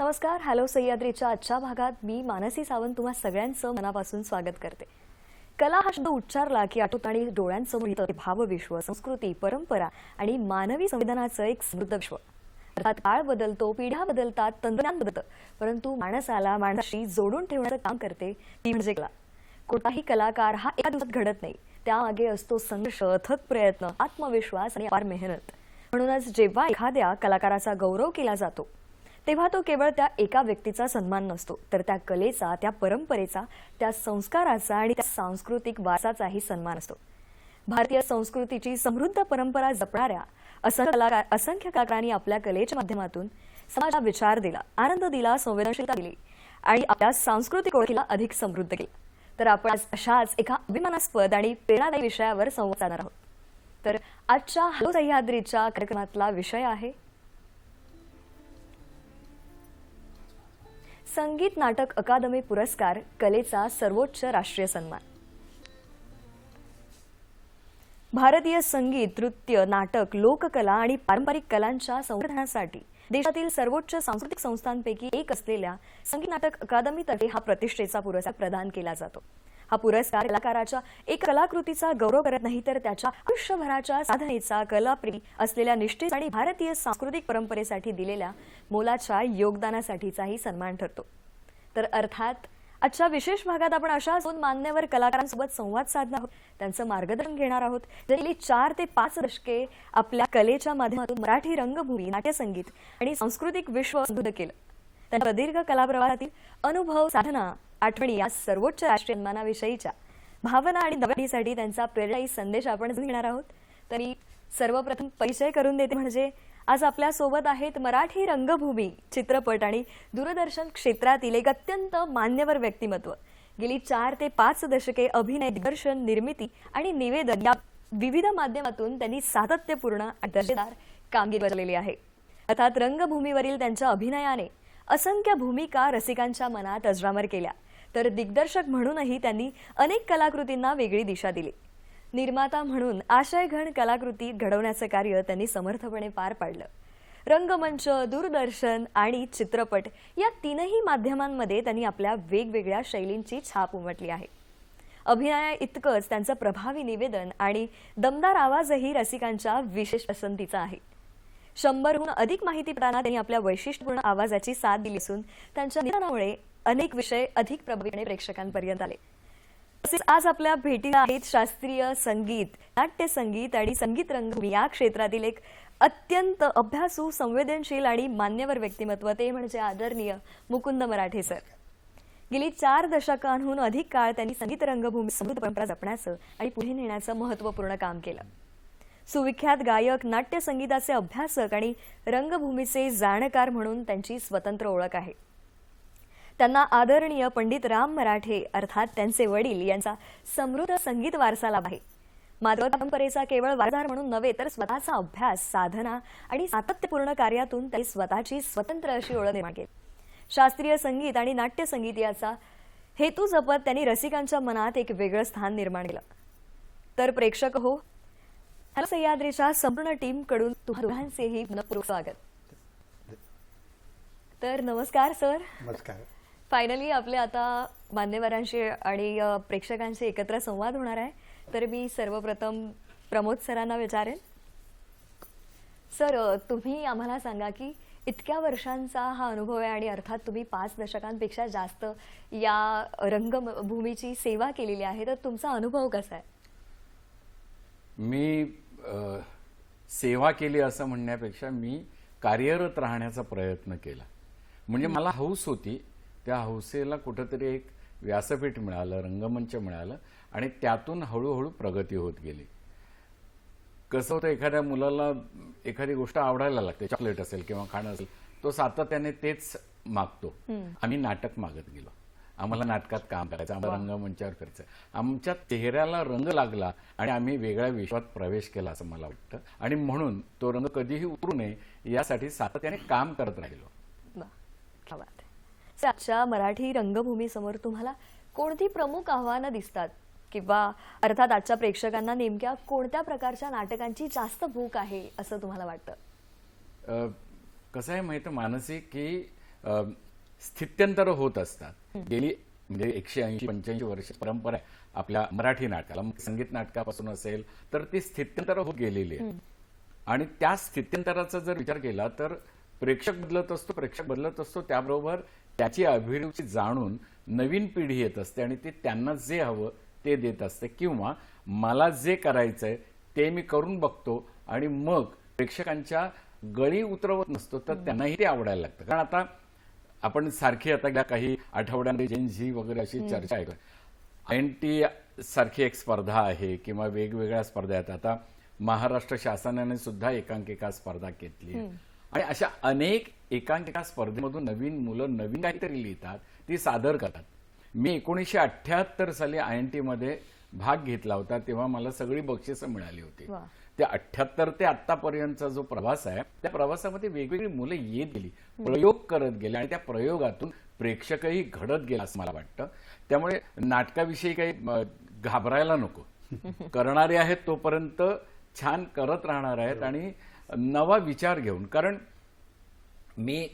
नमस्कार. हॅलो सह्याद्रीच्या आजच्या भागात मी मानसी सावंत तुम्हा सगळ्यांचं मनापासून स्वागत करते. कला हा शब्द उच्चारला की आठवतानी डोळ्यांसमोर येतं ते भावविश्व, संस्कृती, परंपरा आणि मानवी संवेदनाचं एक समृद्ध विश्व. अर्थात काळ बदलतो, पिढ्या बदलतात, तंत्रज्ञान बदलतं, परंतु माणसाला माणसाशी जोडून ठेवण्याचं काम करते ती म्हणजे कला. कोणताही कलाकार हा एका दिवसात घडत नाही. त्यामागे असतो संघर्ष, अथक प्रयत्न, आत्मविश्वास आणि अपार मेहनत. म्हणूनच जेव्हा एखाद्या कलाकाराचा गौरव केला जातो तेव्हा तो केवळ त्या एका व्यक्तीचा सन्मान नसतो, तर त्या कलेचा, त्या परंपरेचा, त्या संस्काराचा आणि त्या सांस्कृतिक वारसाचाही सन्मान असतो. भारतीय संस्कृतीची समृद्ध परंपरा जपणाऱ्या असंख्य कलाकारांनी आपल्या कलेच्या माध्यमातून समाजाला विचार दिला, आनंद दिला, संवेदनशीलता दिली आणि आपल्या सांस्कृतिक ओळखीला अधिक समृद्ध केली. तर आपण आज अशाच एका अभिमानास्पद आणि प्रेरणादायी विषयावर संवाद साधणार आहोत. तर आजच्या हॅलो सह्याद्रीच्या कार्यक्रमातला विषय आहे संगीत नाटक अकादमी पुरस्कार, कलेचा सर्वोच्च राष्ट्रीय सन्मान. भारतीय संगीत, नृत्य, नाटक, लोककला आणि पारंपरिक कलांच्या संवर्धनासाठी देशातील सर्वोच्च सांस्कृतिक संस्थांपैकी एक असलेल्या संगीत नाटक अकादमीतर्फे हा प्रतिष्ठेचा पुरस्कार प्रदान केला जातो. हा पुरस्कार कलाकाराच्या एक कलाकृतीचा गौरव करत नाही, तर त्याच्या आयुष्यभराच्या साधनेचा, कलाप्रेमी असलेल्या निष्ठेचा आणि भारतीय सांस्कृतिक परंपरेसाठी दिलेल्या मोलाच्या योगदानासाठीचाही सन्मान ठरतो. तर अर्थात आजच्या विशेष भागात आपण अशा 2 मान्यवर कलाकारांसोबत संवाद साधणार आहोत, त्यांचं मार्गदर्शन घेणार आहोत. गेली 4 ते 5 दशके आपल्या कलेच्या माध्यमातून मराठी रंगभूमी, नाट्यसंगीत आणि सांस्कृतिक विश्व समृद्ध केलं. त्यांच्या प्रदीर्घ कलाप्रवाहातील अनुभव, साधना, आठवणी या सर्वोच्च राष्ट्रीय सन्मानाविषयीच्या भावना आणि नव्यासाठी त्यांचा प्रेरणादायी संदेश आपण घेणार आहोत. तरी सर्वप्रथम परिचय करून देते म्हणजे आज आपल्या सोबत आहेत मराठी रंगभूमी, चित्रपट आणि दूरदर्शन क्षेत्रातील एक अत्यंत मान्यवर व्यक्तिमत्व. गेली 4 ते 5 दशके अभिनय, दिग्दर्शन, निर्मिती आणि निवेदन या विविध माध्यमातून त्यांनी सातत्यपूर्ण आणि दर्जेदार कामगिरी बजावलेली आहे. अर्थात रंगभूमीवरील त्यांच्या अभिनयाने असंख्य भूमिका रसिकांच्या मनात अजरामर केल्या, तर दिग्दर्शक म्हणूनही त्यांनी अनेक कलाकृतींना वेगळी दिशा दिली. निर्माता म्हणून आशयघन कलाकृती घडवण्याचं कार्य त्यांनी समर्थपणे पार पाडलं. रंगमंच, दूरदर्शन आणि चित्रपट या 3ही माध्यमांमध्ये त्यांनी आपल्या वेगवेगळ्या शैलींची छाप उमटली आहे. अभिनया इतकंच त्यांचं प्रभावी निवेदन आणि दमदार आवाजही रसिकांच्या विशेष पसंतीचा आहे. 100हून अधिक माहितीपटांना त्यांनी आपल्या वैशिष्ट्यपूर्ण आवाजाची साथ दिली असून त्यांच्या निवेदनामुळे अनेक विषय अधिक प्रभावीपणे प्रेक्षकांपर्यंत आले. तसेच आज आपल्या भेटीला आहेत शास्त्रीय संगीत, नाट्यसंगीत आणि संगीत रंगभूमी या क्षेत्रातील एक अत्यंत अभ्यासू, संवेदनशील आणि मान्यवर व्यक्तिमत्व, ते म्हणजे आदरणीय मुकुंद मराठे सर. गेली 4 दशकांहून अधिक काळ त्यांनी संगीत रंगभूमी समृद्ध परंपरा जपण्याचं आणि पुढे नेण्याचं महत्त्वपूर्ण काम केलं. सुविख्यात गायक, नाट्यसंगीताचे अभ्यासक आणि रंगभूमीचे जाणकार म्हणून त्यांची स्वतंत्र ओळख आहे. त्यांना आदरणीय पंडित राम मराठे अर्थात त्यांचे वडील यांचा समृद्ध संगीत वारसा लाभला आहे. मात्र परंपरेचा केवळ वारसदार म्हणून नव्हे, तर स्वतःचा अभ्यास, साधना आणि सातत्यपूर्ण कार्यातून त्यांनी स्वतःची स्वतंत्र अशी ओळख निर्माण केली. शास्त्रीय संगीत आणि नाट्यसंगीत याचा हेतू जपत त्यांनी रसिकांच्या मनात एक वेगळं स्थान निर्माण केलं. तर प्रेक्षक हो, हॅलो सह्याद्रीच्या संपूर्ण टीम कडून तुम्हा दोघांचेही मनपूर्वक स्वागत. तर नमस्कार सर. नमस्कार. फायनली आपले आता मान्यवरांशी आणि प्रेक्षकांशी एकत्र संवाद होणार आहे. तर मी सर्वप्रथम प्रमोद सरांना विचारेन. सर, तुम्ही आम्हाला सांगा की इतक्या वर्षांचा हा अनुभव आहे आणि अर्थात तुम्ही 5 दशकांपेक्षा जास्त या रंगभूमीची सेवा केलेली आहे, तर तुमचा अनुभव कसा आहे? मी सेवा केली असं म्हणण्यापेक्षा मी कार्यरत राहण्याचा प्रयत्न केला. म्हणजे मला हौस होती, त्या हौसेला कुठेतरी एक व्यासपीठ मिळालं, रंगमंच मिळालं आणि त्यातून हळूहळू प्रगती होत गेली. कसं होतं, एखाद्या मुलाला एखादी गोष्ट आवडायला लागते, चॉकलेट असेल किंवा खाणं असेल, तो सातत्याने तेच मागतो. आम्ही नाटक मागत गेलो. आम्हाला नाटकात काम करायचं, आम्हाला रंगमंचावर करायचं. आमच्या चेहऱ्याला रंग लागला आणि आम्ही वेगळ्या विश्वात प्रवेश केला असं मला वाटतं. आणि म्हणून तो रंग कधीही उतरू नये यासाठी सातत्याने काम करत राहिलो. आजच्या मराठी रंगभूमी समोर तुम्हाला कोणती प्रमुख आव्हानं दिसतात, किंवा अर्थात आजच्या प्रेक्षकांना नेमक्या कोणत्या प्रकारच्या नाटकांची जास्त भूक आहे असं तुम्हाला वाटतं? कसं आहे माहिती मानसी, की अ, स्थित्यंतर होत असतात. गेली म्हणजे 180-85 वर्ष परंपरा आहे आपल्या मराठी नाटकाला. मग संगीत नाटकापासून असेल तर ती स्थित्यंतर होत गेलेली आहे. आणि त्या स्थित्यंतराचा जर विचार केला तर प्रेक्षक बदलत असतो त्याबरोबर त्याची अभिरुची जाणून नवीन पिढी येत असते आणि ते त्यांना जे हवं ते देत असते, किंवा मला जे करायचंय ते मी करून बघतो आणि मग प्रेक्षकांच्या गळी उतरवत नसतो तर त्यांनाही ते आवडायला लागतं. कारण आता आपण सारखी आता गेल्या काही आठवड्यांमध्ये जेन झी वगैरे अशी चर्चा आहे. INT सारखी एक स्पर्धा आहे किंवा वेगवेगळ्या स्पर्धा आहेत. आता महाराष्ट्र शासनाने सुद्धा एकांकिका स्पर्धा घेतली आहे. आणि अशा अनेक एकांकिका स्पर्धेमधून नवीन मुलं नवीन काहीतरी लिहितात, ती सादर करतात. मी 1978 साली INT मध्ये भाग घेतला होता, तेव्हा मला सगळी बक्षिसं मिळाली होती. त्या 78 ते आतापर्यंतचा जो प्रवास आहे त्या प्रवासामध्ये वेगवेगळी मुलं येत गेली, प्रयोग करत गेले आणि त्या प्रयोगातून प्रेक्षकही घडत गेला असं मला वाटतं. त्यामुळे नाटकाविषयी काही घाबरायला नको. करणारे आहेत तोपर्यंत छान करत राहणार आहेत आणि नवा विचार घेऊन. कारण मी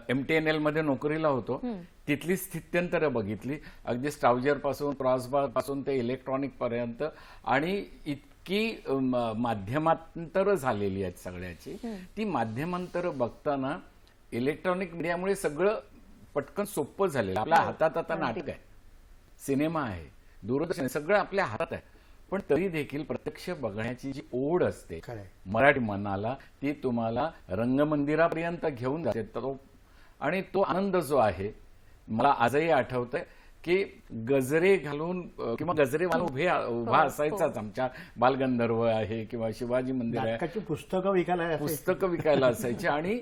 MTNL मध्ये नोकरीला होतो, तिथली स्थित्यंतर बघितली, अगदी स्ट्राउजर पासून क्रॉसबार पासून ते इलेक्ट्रॉनिक पर्यंत, आणि इतकी माध्यमांतर झालेली आहेत सगळ्याची. ती माध्यमांतर बघताना इलेक्ट्रॉनिक मीडियामुळे सगळं पटकन सोपं झालेलं. आपल्या हातात आता नाटक आहे, सिनेमा आहे, दूरदर्शन आहे, सगळं आपल्या हातात आहे. पण तरी देखील प्रत्यक्ष बघण्याची जी ओढ असते मराठी मनाला, ती तुम्हाला रंगमंदिरापर्यंत घेऊन जाते. आणि तो आनंद जो आहे मला आजही आठवतंय की गजरे घालून किंवा गजरे घालून उभा असायचाच आमच्या बालगंधर्व आहे किंवा शिवाजी मंदिर आहे, पुस्तकं विकायला असायची. आणि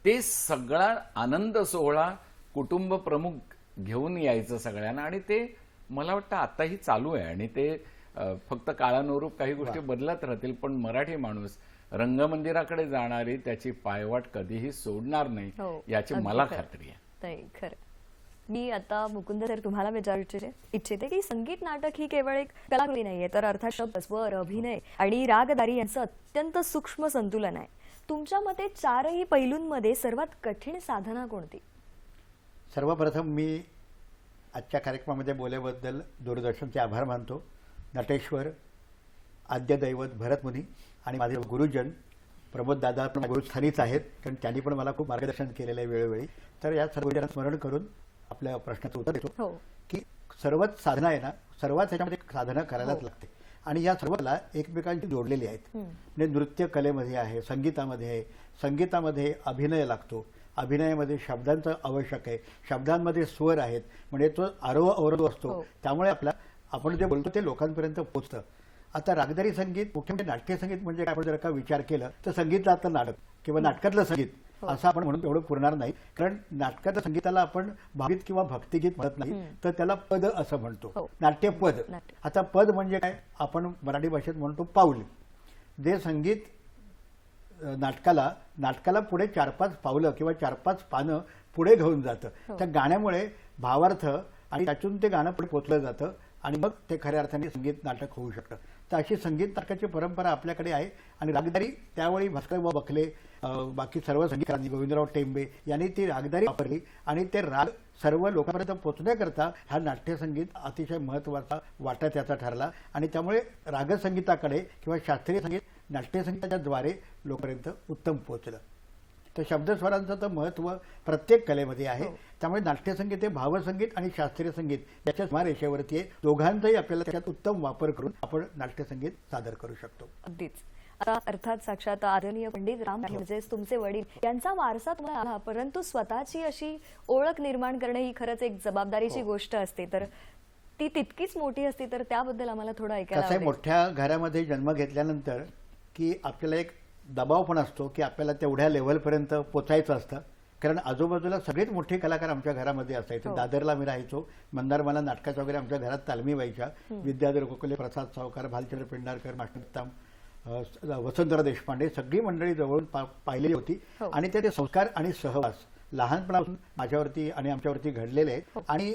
ते सगळा आनंद सोहळा कुटुंब प्रमुख घेऊन यायचं सगळ्यांना. आणि ते मला वाटतं आताही चालू आहे. आणि ते फक्त काळानुरूप काही गोष्टी बदलत राहतील, पण मराठी माणूस रंगमंदिराकडे जाणारी त्याची पायवाट कधीही सोडणार नाही याची मला खात्री आहे. खरं. मी आता मुकुंद सर तुम्हाला विचारू इच्छिते की संगीत नाटक ही केवळ एक कलाकृती नाहीये, तर अर्थात शब्द, स्वर, अभिनय आणि रागदारी यांचं अत्यंत सूक्ष्म संतुलन आहे. तुमच्या मते चारही पैलूंमध्ये सर्वात कठीण साधना कोणती? सर्वप्रथम मी आजच्या कार्यक्रमामध्ये बोलल्याबद्दल दूरदर्शनचे आभार मानतो. नटेश्वर, आद्य दैवत भरतमुनी आणि माझे गुरुजन प्रमोद दादा पण गुरुस्थानीच आहेत, कारण त्यांनी पण मला खूप मार्गदर्शन केलेलं आहे वेळोवेळी. तर या सर्व स्मरण करून आपल्या प्रश्नाचं उत्तर देतो की सर्वच साधना आहे ना, सर्वात ह्याच्यामध्ये साधना करायलाच लागते आणि या सर्वाला एकमेकांशी जोडलेली आहेत. म्हणजे नृत्य कलेमध्ये आहे, संगीतामध्ये आहे, संगीतामध्ये अभिनय लागतो, अभिनयामध्ये शब्दांचं आवश्यक आहे, शब्दांमध्ये स्वर आहेत, म्हणजे तो आरोह अवरोध असतो. त्यामुळे आपण जे बोलतो ते लोकांपर्यंत पोहोचतं. आता रागदारी संगीत, मुख्य म्हणजे नाट्य संगीत म्हणजे आपण जर का विचार केलं तर संगीतातलं नाटक किंवा नाटकातलं संगीत असं आपण म्हणून एवढं पुरणार नाही. कारण नाटकाच्या संगीताला आपण भावगीत किंवा भक्तिगीत म्हणत नाही, तर त्याला पद असं म्हणतो, नाट्यपद. आता पद म्हणजे काय, आपण मराठी भाषेत म्हणतो पाऊल. जे संगीत नाटकाला पुढे 4-5 पावलं किंवा 4-5 पानं पुढे घेऊन जातं. त्या गाण्यामुळे भावार्थ आणि त्यातून ते गाणं पुढे पोचलं जातं आणि मग ते खऱ्या अर्थाने संगीत नाटक होऊ शकतं. तर अशी संगीत नाटकाची परंपरा आपल्याकडे आहे. आणि रागदारी त्यावेळी भास्करराव बखले, बाकी सर्व संगीतकारांनी, गोविंदराव टेंबे यांनी ती रागदारी वापरली आणि ते राग सर्व लोकांपर्यंत पोहोचण्याकरता हा नाट्यसंगीत अतिशय महत्त्वाचा वाटा त्याचा ठरला. आणि त्यामुळे रागसंगीताकडे किंवा शास्त्रीय संगीत नाट्यसंगीताच्या द्वारे लोकांपर्यंत उत्तम पोहोचलं. तर शब्दस्वरांचं तर महत्त्व प्रत्येक कलेमध्ये आहे. त्यामुळे नाट्यसंगीत हे भावसंगीत आणि शास्त्रीय संगीत याच्या सीमारेषेवरती आहे. दोघांचाही आपल्याला त्याच्यात उत्तम वापर करून आपण नाट्यसंगीत सादर करू शकतो. अगदीच. आता अर्थात साक्षात आदरणीय पंडित राम म्हणजेच तुमचे वडील यांचा वारसा तुम्हाला आला, परंतु स्वतःची अशी ओळख निर्माण करणे ही खरंच एक जबाबदारीची गोष्ट असते. तर ती तितकीच मोठी असते, तर त्याबद्दल आम्हाला थोडं ऐकायला आवडेल. मोठ्या घरामध्ये जन्म घेतल्यानंतर की आपल्याला एक दबाव पण असतो की आपल्याला तेवढ्या लेव्हलपर्यंत पोचायचं असतं. कारण आजूबाजूला सगळेच मोठे कलाकार आमच्या घरामध्ये असायचे. दादरला मी राहायचो, मंदार मला नाटकाच्या वगैरे आमच्या घरात तालमी व्हायच्या. विद्याधर गोखले, प्रसाद सावकार, भालचंद्र पेंढारकर, मास्टर वसंतराव देशपांडे सगळी मंडळी जवळून पाहिलेली होती. आणि ते संस्कार आणि सहवास लहानपणापासून माझ्यावरती आणि आमच्यावरती घडलेले आहेत. आणि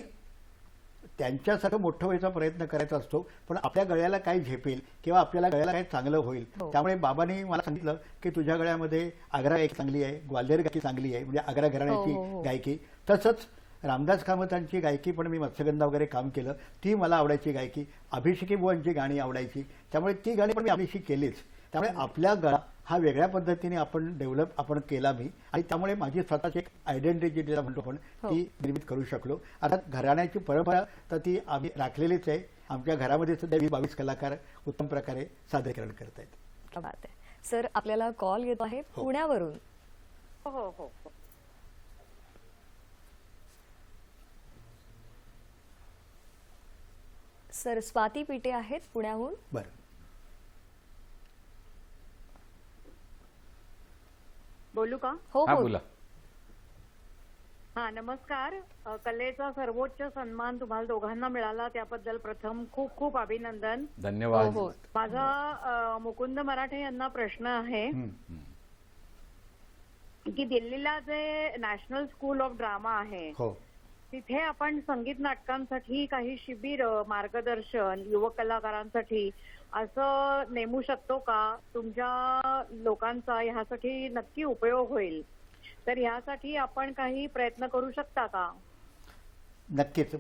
त्यांच्यासारखं मोठं व्हायचा प्रयत्न करायचा असतो, पण आपल्या गळ्याला काय झेपेल किंवा आपल्याला गळ्याला काय चांगलं होईल. त्यामुळे बाबांनी मला सांगितलं की तुझ्या गळ्यामध्ये आग्रा गायकी चांगली आहे, ग्वाल्हेर गायकी चांगली आहे, म्हणजे आग्रा घराण्याची गायकी, तसंच रामदास कामतांची गायकी पण मी मत्स्यगंधा वगैरे काम केलं, ती मला आवडायची गायकी. अभिषेकी बुवांची गाणी आवडायची, त्यामुळे ती गाणी पण मी आपलीशी केलीच. त्यामुळे आपल्या गळा हा वेगळ्या पद्धतीने आपण डेव्हलप आपण केला मी, आणि त्यामुळे माझी स्वतःची एक आयडेंटिटी जिला म्हणतो आपण ती निर्मित करू शकलो. अर्थात घराण्याची परंपरा तर ती आम्ही राखलेलीच आहे. आमच्या घरामध्ये सुद्धा 20-22 कलाकार उत्तम प्रकारे सादरीकरण करत आहेत. क्या बात आहे. सर आपल्याला कॉल येतो आहे पुण्यावरून. हो हो हो. सर स्वाती पिटे आहेत पुण्याहून. बरं, बोलू का? हो हा हो. बोला. हा नमस्कार. कलेचा सर्वोच्च सन्मान तुम्हाला दोघांना मिळाला त्याबद्दल प्रथम खूप खूप अभिनंदन. धन्यवाद. हो, हो. माझा मुकुंद मराठे यांना प्रश्न आहे की दिल्लीला जे नॅशनल स्कूल ऑफ ड्रामा आहे हो. तिथे आपण संगीत नाटकांसाठी काही शिबिर मार्गदर्शन युवक कलाकारांसाठी असं नेमू शकतो का? तुमच्या लोकांचा ह्यासाठी नक्की उपयोग होईल, तर ह्यासाठी आपण काही प्रयत्न करू शकता का? नक्कीच.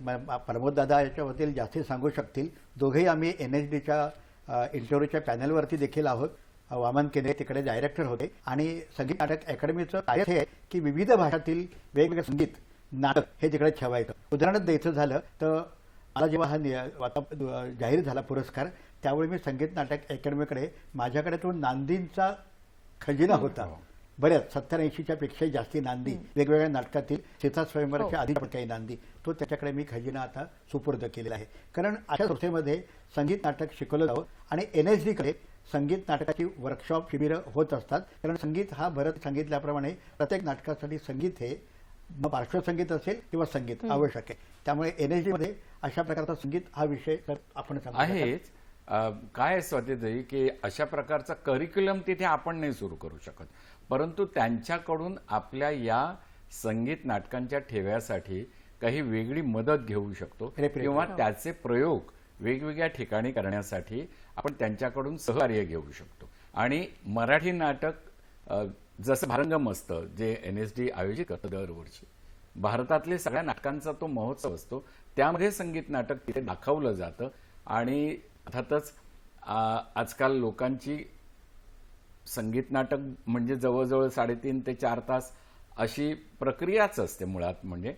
प्रमोद दादा याच्याबद्दल जास्त सांगू शकतील. दोघेही आम्ही NSDच्या इंटरव्ह्यूच्या पॅनलवरती देखील आहोत. वामन केंद्रे तिकडे डायरेक्टर होते, आणि संगीत नाटक अकॅडमीचं कार्य हे आहे की विविध भाषातील वेगवेगळे संगीत नाटक हे तिकडे ठेवायचं. उदाहरणच द्यायचं झालं तर मला जेव्हा आता जाहीर झाला पुरस्कार, त्यावेळी मी संगीत नाटक अकॅडमीकडे माझ्याकडे तो नांदींचा खजिना होता. बऱ्याच 70-80च्या पेक्षाही जास्ती नांदी वेगवेगळ्या नाटकातील सीता स्वयंवराच्या आधी पण काही नांदी, तो त्याच्याकडे मी खजिना आता सुपूर्द केलेला आहे. कारण अशा संस्थेमध्ये संगीत नाटक शिकवलं जावं, आणि NSDकडे संगीत नाटकाची वर्कशॉप शिबिरं होत असतात. कारण संगीत हा भरत सांगितल्याप्रमाणे प्रत्येक नाटकासाठी संगीत हे मग पार्श्वसंगीत असेल किंवा संगीत आवश्यक आहे. त्यामुळे NSDमध्ये अशा प्रकारचा संगीत हा विषय तर आपण सांगू शकतो. आहेच. काय स्वातीताई की अशा प्रकारचा करिक्युलम तिथे आपण नाही सुरू करू शकत, परंतु त्यांच्याकडून आपल्या या संगीत नाटकांच्या ठेव्यासाठी काही वेगळी मदत घेऊ शकतो, किंवा त्याचे प्रयोग वेगवेगळ्या ठिकाणी करण्यासाठी आपण त्यांच्याकडून सहकार्य घेऊ शकतो. आणि मराठी नाटक जसं भारंगम असतं जे NSD आयोजित करतं दरवर्षी, भारतातले सगळ्या नाटकांचा तो महोत्सव असतो, त्यामध्ये संगीत नाटक तिथे दाखवलं जातं. आणि अर्थातच आजकाल लोकांची संगीत नाटक म्हणजे जवळजवळ 3.5 ते 4 तास अशी प्रक्रियाच असते मुळात म्हणजे,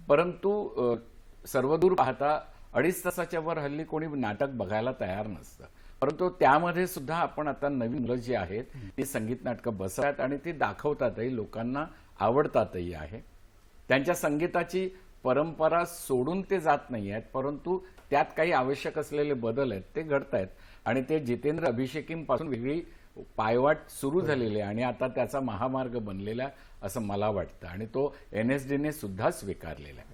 परंतु सर्वदूर पाहता 2.5 तासाच्या वर हल्ली कोणी नाटक बघायला तयार नसतं. परंतु त्यामध्ये सुद्धा आपण आता नवीन मुलं जी आहेत ती संगीत नाटकं बसतात आणि ती दाखवतातही, लोकांना आवडतातही आहे. त्यांच्या संगीताची परंपरा सोडून ते जात नाही आहेत, परंतु त्यात काही आवश्यक असलेले बदल आहेत ते घडत आहेत. आणि ते जितेंद्र अभिषेकींपासून वेगळी पायवाट सुरू झालेली आहे, आणि आता त्याचा महामार्ग बनलेला असं मला वाटतं, आणि तो NSDने सुद्धा स्वीकारलेला आहे.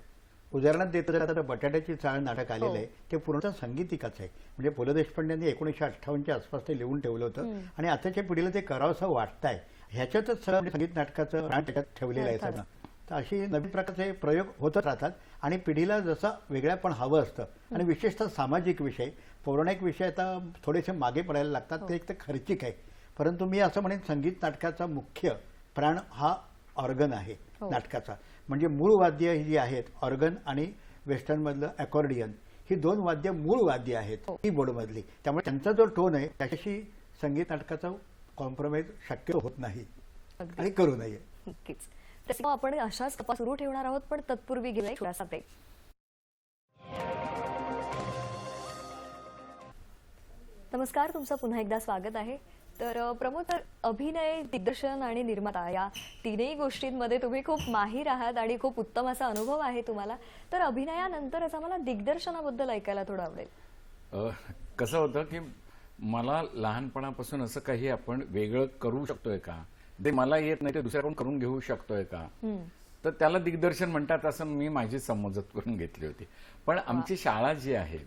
उदाहरणार्थ देतो तर आता बटाट्याची चाळ नाटक आलेलं आहे, ते पूर्णतः संगीतिकाच आहे. म्हणजे पु ल देशपांड्यांनी 1958च्या आसपास ते लिहून ठेवलं होतं, आणि आताच्या पिढीला ते करावंसं वाटतंय. ह्याच्यातच सगळं संगीत नाटकाचं प्राण त्याच्यात ठेवलेलं आहे सगळं. तर अशी नवीन प्रकारचे प्रयोग होतच राहतात, आणि पिढीला जसं वेगळ्या पण हवं असतं. आणि विशेषतः सामाजिक विषय, पौराणिक विषय आता थोडेसे मागे पडायला लागतात, ते एक तर खर्चिक आहे. परंतु मी असं म्हणेन संगीत नाटकाचा मुख्य प्राण हा ऑर्गन आहे नाटकाचा. म्हणजे मूळ वाद्य ही जी आहेत ऑर्गन आणि वेस्टर्नमधलं अकॉर्डियन, ही 2 वाद्य मूळ वाद्य आहेत कीबोर्डमधली. त्यामुळे त्यांचा जो टोन आहे त्याच्याशी संगीत नाटकाचा कॉम्प्रोमाइज शक्य होत नाही आणि करू नये. नक्कीच. तसं आपण अशाच गप्पा सुरू ठेवणार आहोत, पण तत्पूर्वी घेऊया एक छोटासा ब्रेक. नमस्कार, तुमचं पुन्हा एकदा स्वागत आहे. तर प्रमोद, तर अभिनय, दिग्दर्शन आणि निर्माता या तीनही गोष्टींमध्ये तुम्ही खूप माहीर आहात आणि खूप उत्तम असा अनुभव आहे तुम्हाला. तर अभिनयानंतरच आम्हाला दिग्दर्शनाबद्दल ऐकायला थोडं आवडेल. कसं होतं की मला लहानपणापासून असं काही आपण वेगळं करू शकतोय का, ते मला येत नाही ते दुसऱ्याकडून करून घेऊ शकतोय का, तर त्याला दिग्दर्शन म्हणतात असं मी माझी समजत करून घेतली होती. पण आमची शाळा जी आहे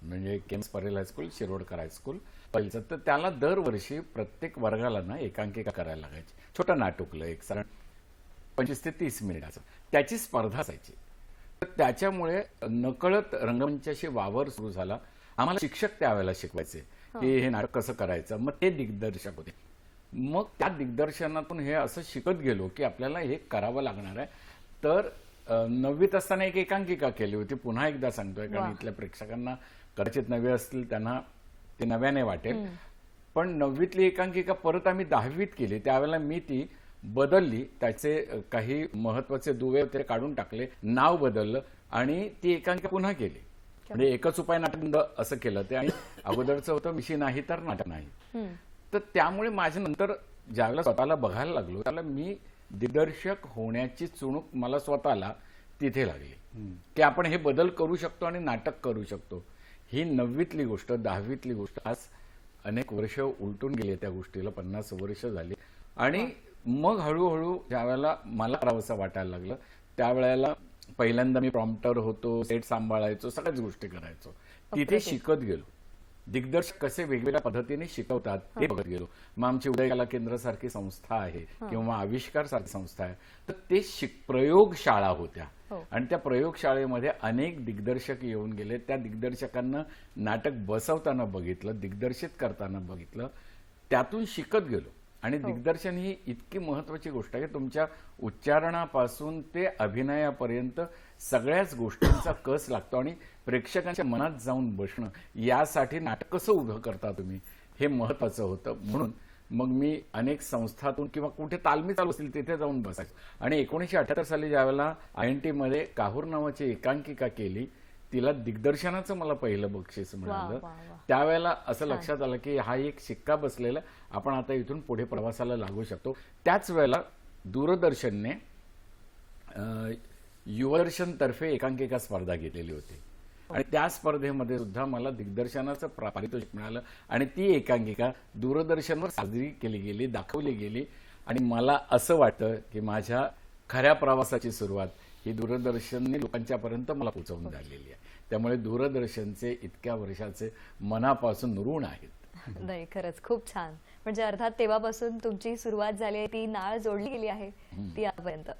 म्हणजे Kemps Parel high school, Shirodkar high school पहिलं, तर त्याला दरवर्षी प्रत्येक वर्गाला ना एकांकिका करायला लागायची. छोटं नाटुकलं एक साधारण 25 ते 30 मिनिटाचं, त्याची स्पर्धा असायची. तर त्याच्यामुळे नकळत रंगमंचाशी वावर सुरू झाला. आम्हाला शिक्षक त्यावेळेला शिकवायचे की हे नाटक कसं करायचं, मग ते दिग्दर्शक होते. मग त्या दिग्दर्शनातून हे असं शिकत गेलो की आपल्याला हे करावं लागणार आहे. तर 9वीत असताना एक एकांकिका केली होती, पुन्हा एकदा सांगतोय कारण इथल्या प्रेक्षकांना कदाचित नवे असतील त्यांना ते नव्याने वाटेल. पण 9वीतली एकांकिका परत आम्ही 10वीत केली. त्यावेळेला मी ती बदलली, त्याचे काही महत्वाचे दुवे ते काढून टाकले, नाव बदललं आणि ती एकांकिका पुन्हा केली. म्हणजे एकच उपाय नाटक असं केलं ते. आणि अगोदरचं होतं मिशी नाही तर नाटक नाही. तर त्यामुळे माझ्या नंतर ज्यावेळेला स्वतःला बघायला लागलो त्यावेळेला मी दिग्दर्शक होण्याची चुणूक मला स्वतःला तिथे लागली की आपण हे बदल करू शकतो आणि नाटक करू शकतो. ही 9वीतली गोष्ट, 10वीतली गोष्ट आज अनेक वर्ष उलटून गेली त्या गोष्टीला, 50 वर्ष झाली. आणि मग हळूहळू ज्यावेळेला मला करावंसं वाटायला लागलं त्यावेळेला पहिल्यांदा मी प्रॉम्प्टर होतो, सेट सांभाळायचो, सगळ्याच गोष्टी करायचो. तिथे शिकत गेलो. दिग्दर्शक कसे वेगवेगळ्या पद्धतीने शिकवतात ते बघत गेलो. मग आमची उदय कला केंद्र सारखी संस्था आहे किंवा आविष्कार सारखी संस्था आहे, तर ते प्रयोगशाळा होत्या. आणि त्या प्रयोगशाळेमध्ये अनेक दिग्दर्शक येऊन गेले. त्या दिग्दर्शकांना नाटक बसवताना बघितलं, दिग्दर्शित करताना बघितलं, त्यातून शिकत गेलो. आणि दिग्दर्शन ही इतकी महत्वाची गोष्ट आहे की तुमच्या उच्चारणापासून ते अभिनयापर्यंत सगळ्याच गोष्टींचा कस लागतो. आणि प्रेक्षकांच्या मनात जाऊन बसणं, यासाठी नाटक कसं उभं करता तुम्ही, हे महत्वाचं होतं. म्हणून मग मी अनेक संस्थातून किंवा कुठे तालमी चालू असतील तिथे जाऊन बसायचो. आणि 1978 साली ज्यावेळेला INT मध्ये काहूर नावाची एकांकिका केली, तिला दिग्दर्शनाचं मला पहिलं बक्षीस मिळालं. त्यावेळेला असं लक्षात आलं की हा एक शिक्का बसलेला, आपण आता इथून पुढे प्रवासाला लागू शकतो. त्याच वेळेला दूरदर्शनने युवदर्शन तर्फे एकांकिका स्पर्धा घेतलेली होती आणि त्या स्पर्धेमध्ये सुद्धा मला दिग्दर्शनाचं पारितोषिक मिळालं. आणि ती एकांकिका दूरदर्शनवर साजरी केली गेली, दाखवली गेली. आणि मला असं वाटतं की माझ्या खऱ्या प्रवासाची सुरुवात ही दूरदर्शनने लोकांच्यापर्यंत मला पोहोचवून झालेली आहे. त्यामुळे दूरदर्शनचे इतक्या वर्षाचे मनापासून ऋण आहेत. नाही, खरंच खूप छान. म्हणजे अर्थात तेव्हापासून तुमची सुरुवात झाली आहे, ती नाळ जोडली गेली आहे ती आजपर्यंत.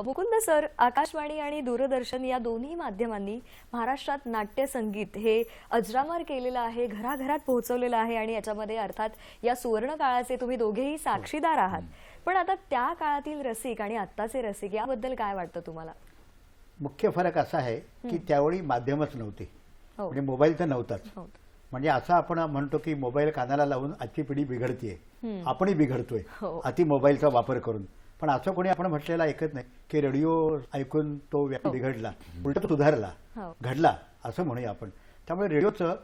मुकुंद सर, आकाशवाणी आणि दूरदर्शन या दोन्ही माध्यमांनी महाराष्ट्रात नाट्य संगीत हे अजरामर केलेलं आहे, घराघरात पोहोचवलेलं आहे. आणि याच्यामध्ये अर्थात या सुवर्ण काळाचे तुम्ही दोघेही साक्षीदार आहात. पण आता त्या काळातील रसिक आणि आत्ताचे रसिक याबद्दल काय वाटतं तुम्हाला? मुख्य फरक असा आहे की त्यावेळी माध्यमच नव्हती, म्हणजे मोबाईल तर नव्हताच. म्हणजे असं आपण म्हणतो की मोबाईल कानाला लावून आजची पिढी बिघडतीये, आपणही बिघडतोय अति मोबाईलचा वापर करून. पण असं कोणी आपण म्हटलेलं ऐकत नाही की रेडिओ ऐकून तो व्यक्ती बिघडला, उलट सुधारला, घडला असं म्हणूया आपण. त्यामुळे रेडिओचं,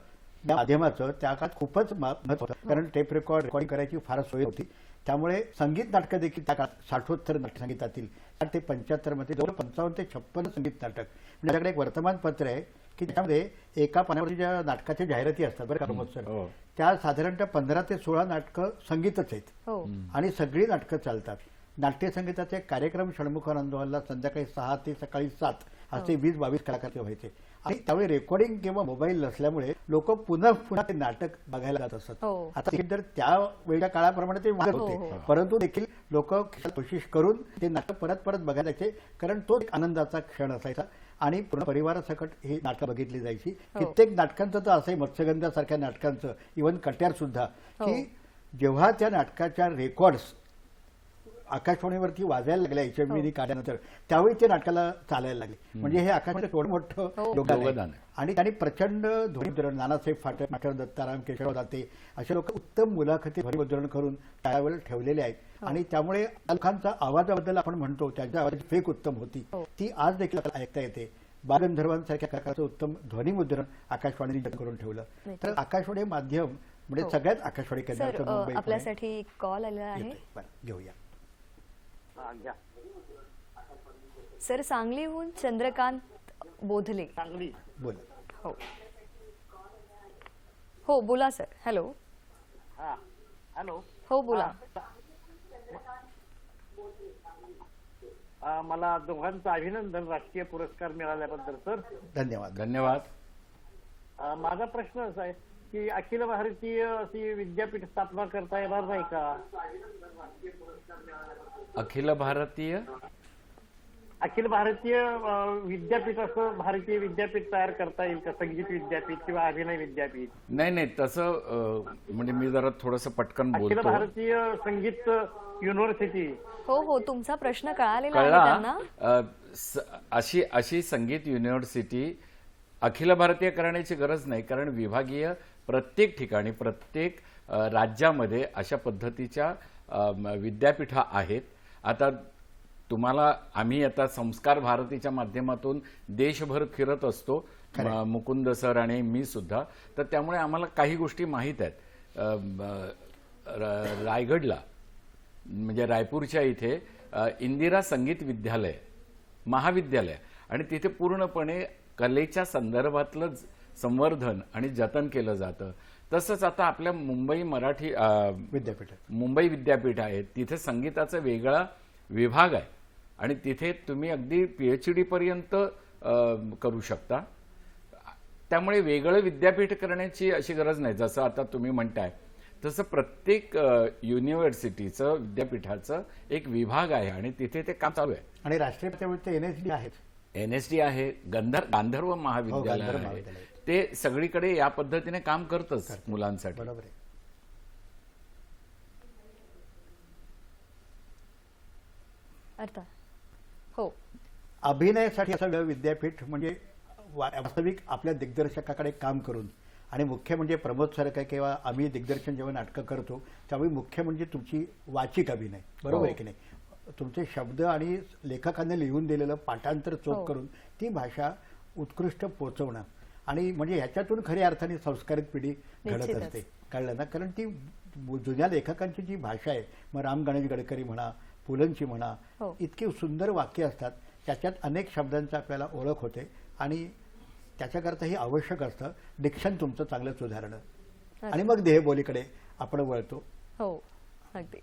या माध्यमाचं त्या काळात खूपच महत्व होतं, कारण टेप रेकॉर्डिंग करायची फार सोय होती. त्यामुळे संगीत नाटकं देखील त्या काळात 60 नाट्यसंगीतातील 60 ते 75 मध्ये जवळ 55 ते 56 संगीत नाटक. माझ्याकडे एक वर्तमानपत्र आहे की त्यामध्ये एका पानावरती ज्या नाटकाच्या जाहिराती असतात बरं का प्रमोद सर, त्या साधारणतः 15 ते 16 नाटकं संगीतच आहेत आणि सगळी नाटकं चालतात. नाट्यसंगीताचे कार्यक्रम षण्मुखानंद हॉलला संध्याकाळी 6 ते सकाळी 7 असे 20-22 कलाकार व्हायचे. आणि त्यावेळी रेकॉर्डिंग किंवा मोबाईल नसल्यामुळे लोक पुन्हा ते नाटक बघायला जात असत. आता तर त्या वेळच्या काळाप्रमाणे ते वाढत होते, परंतु देखील लोक कोशिश करून ते नाटक परत बघायला जायचे, कारण तो एक आनंदाचा क्षण असायचा. आणि पूर्ण परिवारासकट ही नाटकं बघितली जायची. कित्येक नाटकांचं तर असंही, मत्स्यगंधासारख्या नाटकांचं, इव्हन कट्यार सुद्धा, की जेव्हा त्या नाटकाच्या रेकॉर्ड्स आकाशवाणीवरती वाजायला लागल्या HMV काढल्यानंतर, त्यावेळी ते नाटकाला चालायला लागले. म्हणजे हे आकाशवाणीचं थोडं मोठं योगदान आहे. आणि त्यांनी प्रचंड ध्वनिमुद्रण, नानासाहेब फाटक, मास्टर दत्ताराम, केशव दाते असे लोक उत्तम मुलाखती ध्वनिमुद्रण करून टाळ्यावर ठेवलेले आहेत. आणि त्यामुळे लोकांचा आवाजाबद्दल आपण म्हणतो, त्यांच्या आवाजाची फेक उत्तम होती, ती आज देखील आपल्याला ऐकता येते. बालगंधर्वांसारख्या कलाकाराचं उत्तम ध्वनिमुद्रण आकाशवाणीने करून ठेवलं. तर आकाशवाणी माध्यम म्हणजे सगळ्यात आकाशवाणी केंद्राचं आपल्यासाठी कॉल आलेला आहे, घेऊया. सर, सांगलीहून चंद्रकांत बोधले. सांगली, बोला. हो बोला सर. हॅलो. हॅलो. हो बोला. मला दोघांचं अभिनंदन राष्ट्रीय पुरस्कार मिळाल्याबद्दल सर. धन्यवाद. माझा प्रश्न असा आहे की अखिल भारतीय अशी विद्यापीठ स्थापना करता येणार नाही का? अखिल भारतीय विद्यापीठ, असं भारतीय विद्यापीठ तयार करता येईल का? संगीत विद्यापीठ किंवा अभिनय विद्यापीठ? नाही, तसं म्हणजे मी जरा थोडंसं पटकन बोलतो. अखिल भारतीय संगीत युनिव्हर्सिटी. हो, तुमचा प्रश्न कळालेला आहे त्यांना. अशी अशी संगीत युनिव्हर्सिटी अखिल भारतीय करण्याची गरज नाही, कारण विभागीय प्रत्येक ठिकाणी प्रत्येक राज्यामध्ये अशा पद्धतीच्या विद्यापीठा आहेत. आता तुम्हाला आम्ही आता संस्कार भारतीच्या माध्यमातून देशभर फिरत असतो, मुकुंद सर आणि मी सुद्धा, तर त्यामुळे आम्हाला काही गोष्टी माहीत आहेत. रायगडला म्हणजे रायपूरच्या इथे इंदिरा संगीत विद्यालय महाविद्यालय, आणि तिथे पूर्णपणे कलेच्या संदर्भातलं संवर्धन आणि जतन केलं जातं. तसंच आता आपल्या मुंबई विद्यापीठ आहे, तिथे संगीताचा वेगळा विभाग आहे आणि तिथे तुम्ही अगदी PhD पर्यंत करू शकता. त्यामुळे वेगळं विद्यापीठ करण्याची अशी गरज नाही. जसं आता तुम्ही म्हणताय तसं प्रत्येक युनिव्हर्सिटीचं विद्यापीठाचं एक विभाग आहे आणि तिथे ते काम चालू आहे. आणि राष्ट्रीय पातळीवरती NSD आहेत. NSD आहे, गांधर्व महाविद्यालय आहे, ते सगळीकडे या पद्धतीने काम करतच मुलांसाठी. बरोबर आहे. अर्थात हो. अभिनयासाठी असं विद्यापीठ म्हणजे वास्तविक आपल्या दिग्दर्शकाकडे काम करून, आणि मुख्य म्हणजे प्रमोद सर काय किंवा आम्ही दिग्दर्शन जेव्हा नाटकं करतो त्यावेळी मुख्य म्हणजे तुमची वाचिक अभिनय, बरोबर आहे की नाही. तुमचे शब्द आणि लेखकांनी लिहून दिलेलं पाठांतर चोख करून ती भाषा उत्कृष्ट पोचवणं, आणि म्हणजे ह्याच्यातून खऱ्या अर्थाने संस्कारित पिढी घडत असते. कळलं ना. कारण ती जुन्या लेखकांची जी भाषा आहे, मग राम गणेश गडकरी म्हणा, पुलंची म्हणा, इतकी सुंदर वाक्य असतात, त्याच्यात अनेक शब्दांचा आपल्याला ओळख होते आणि त्याच्याकरताही आवश्यक असतं डिक्शन तुमचं चांगलं सुधारणं, आणि मग देहबोलीकडे आपण वळतो. हो अगदी.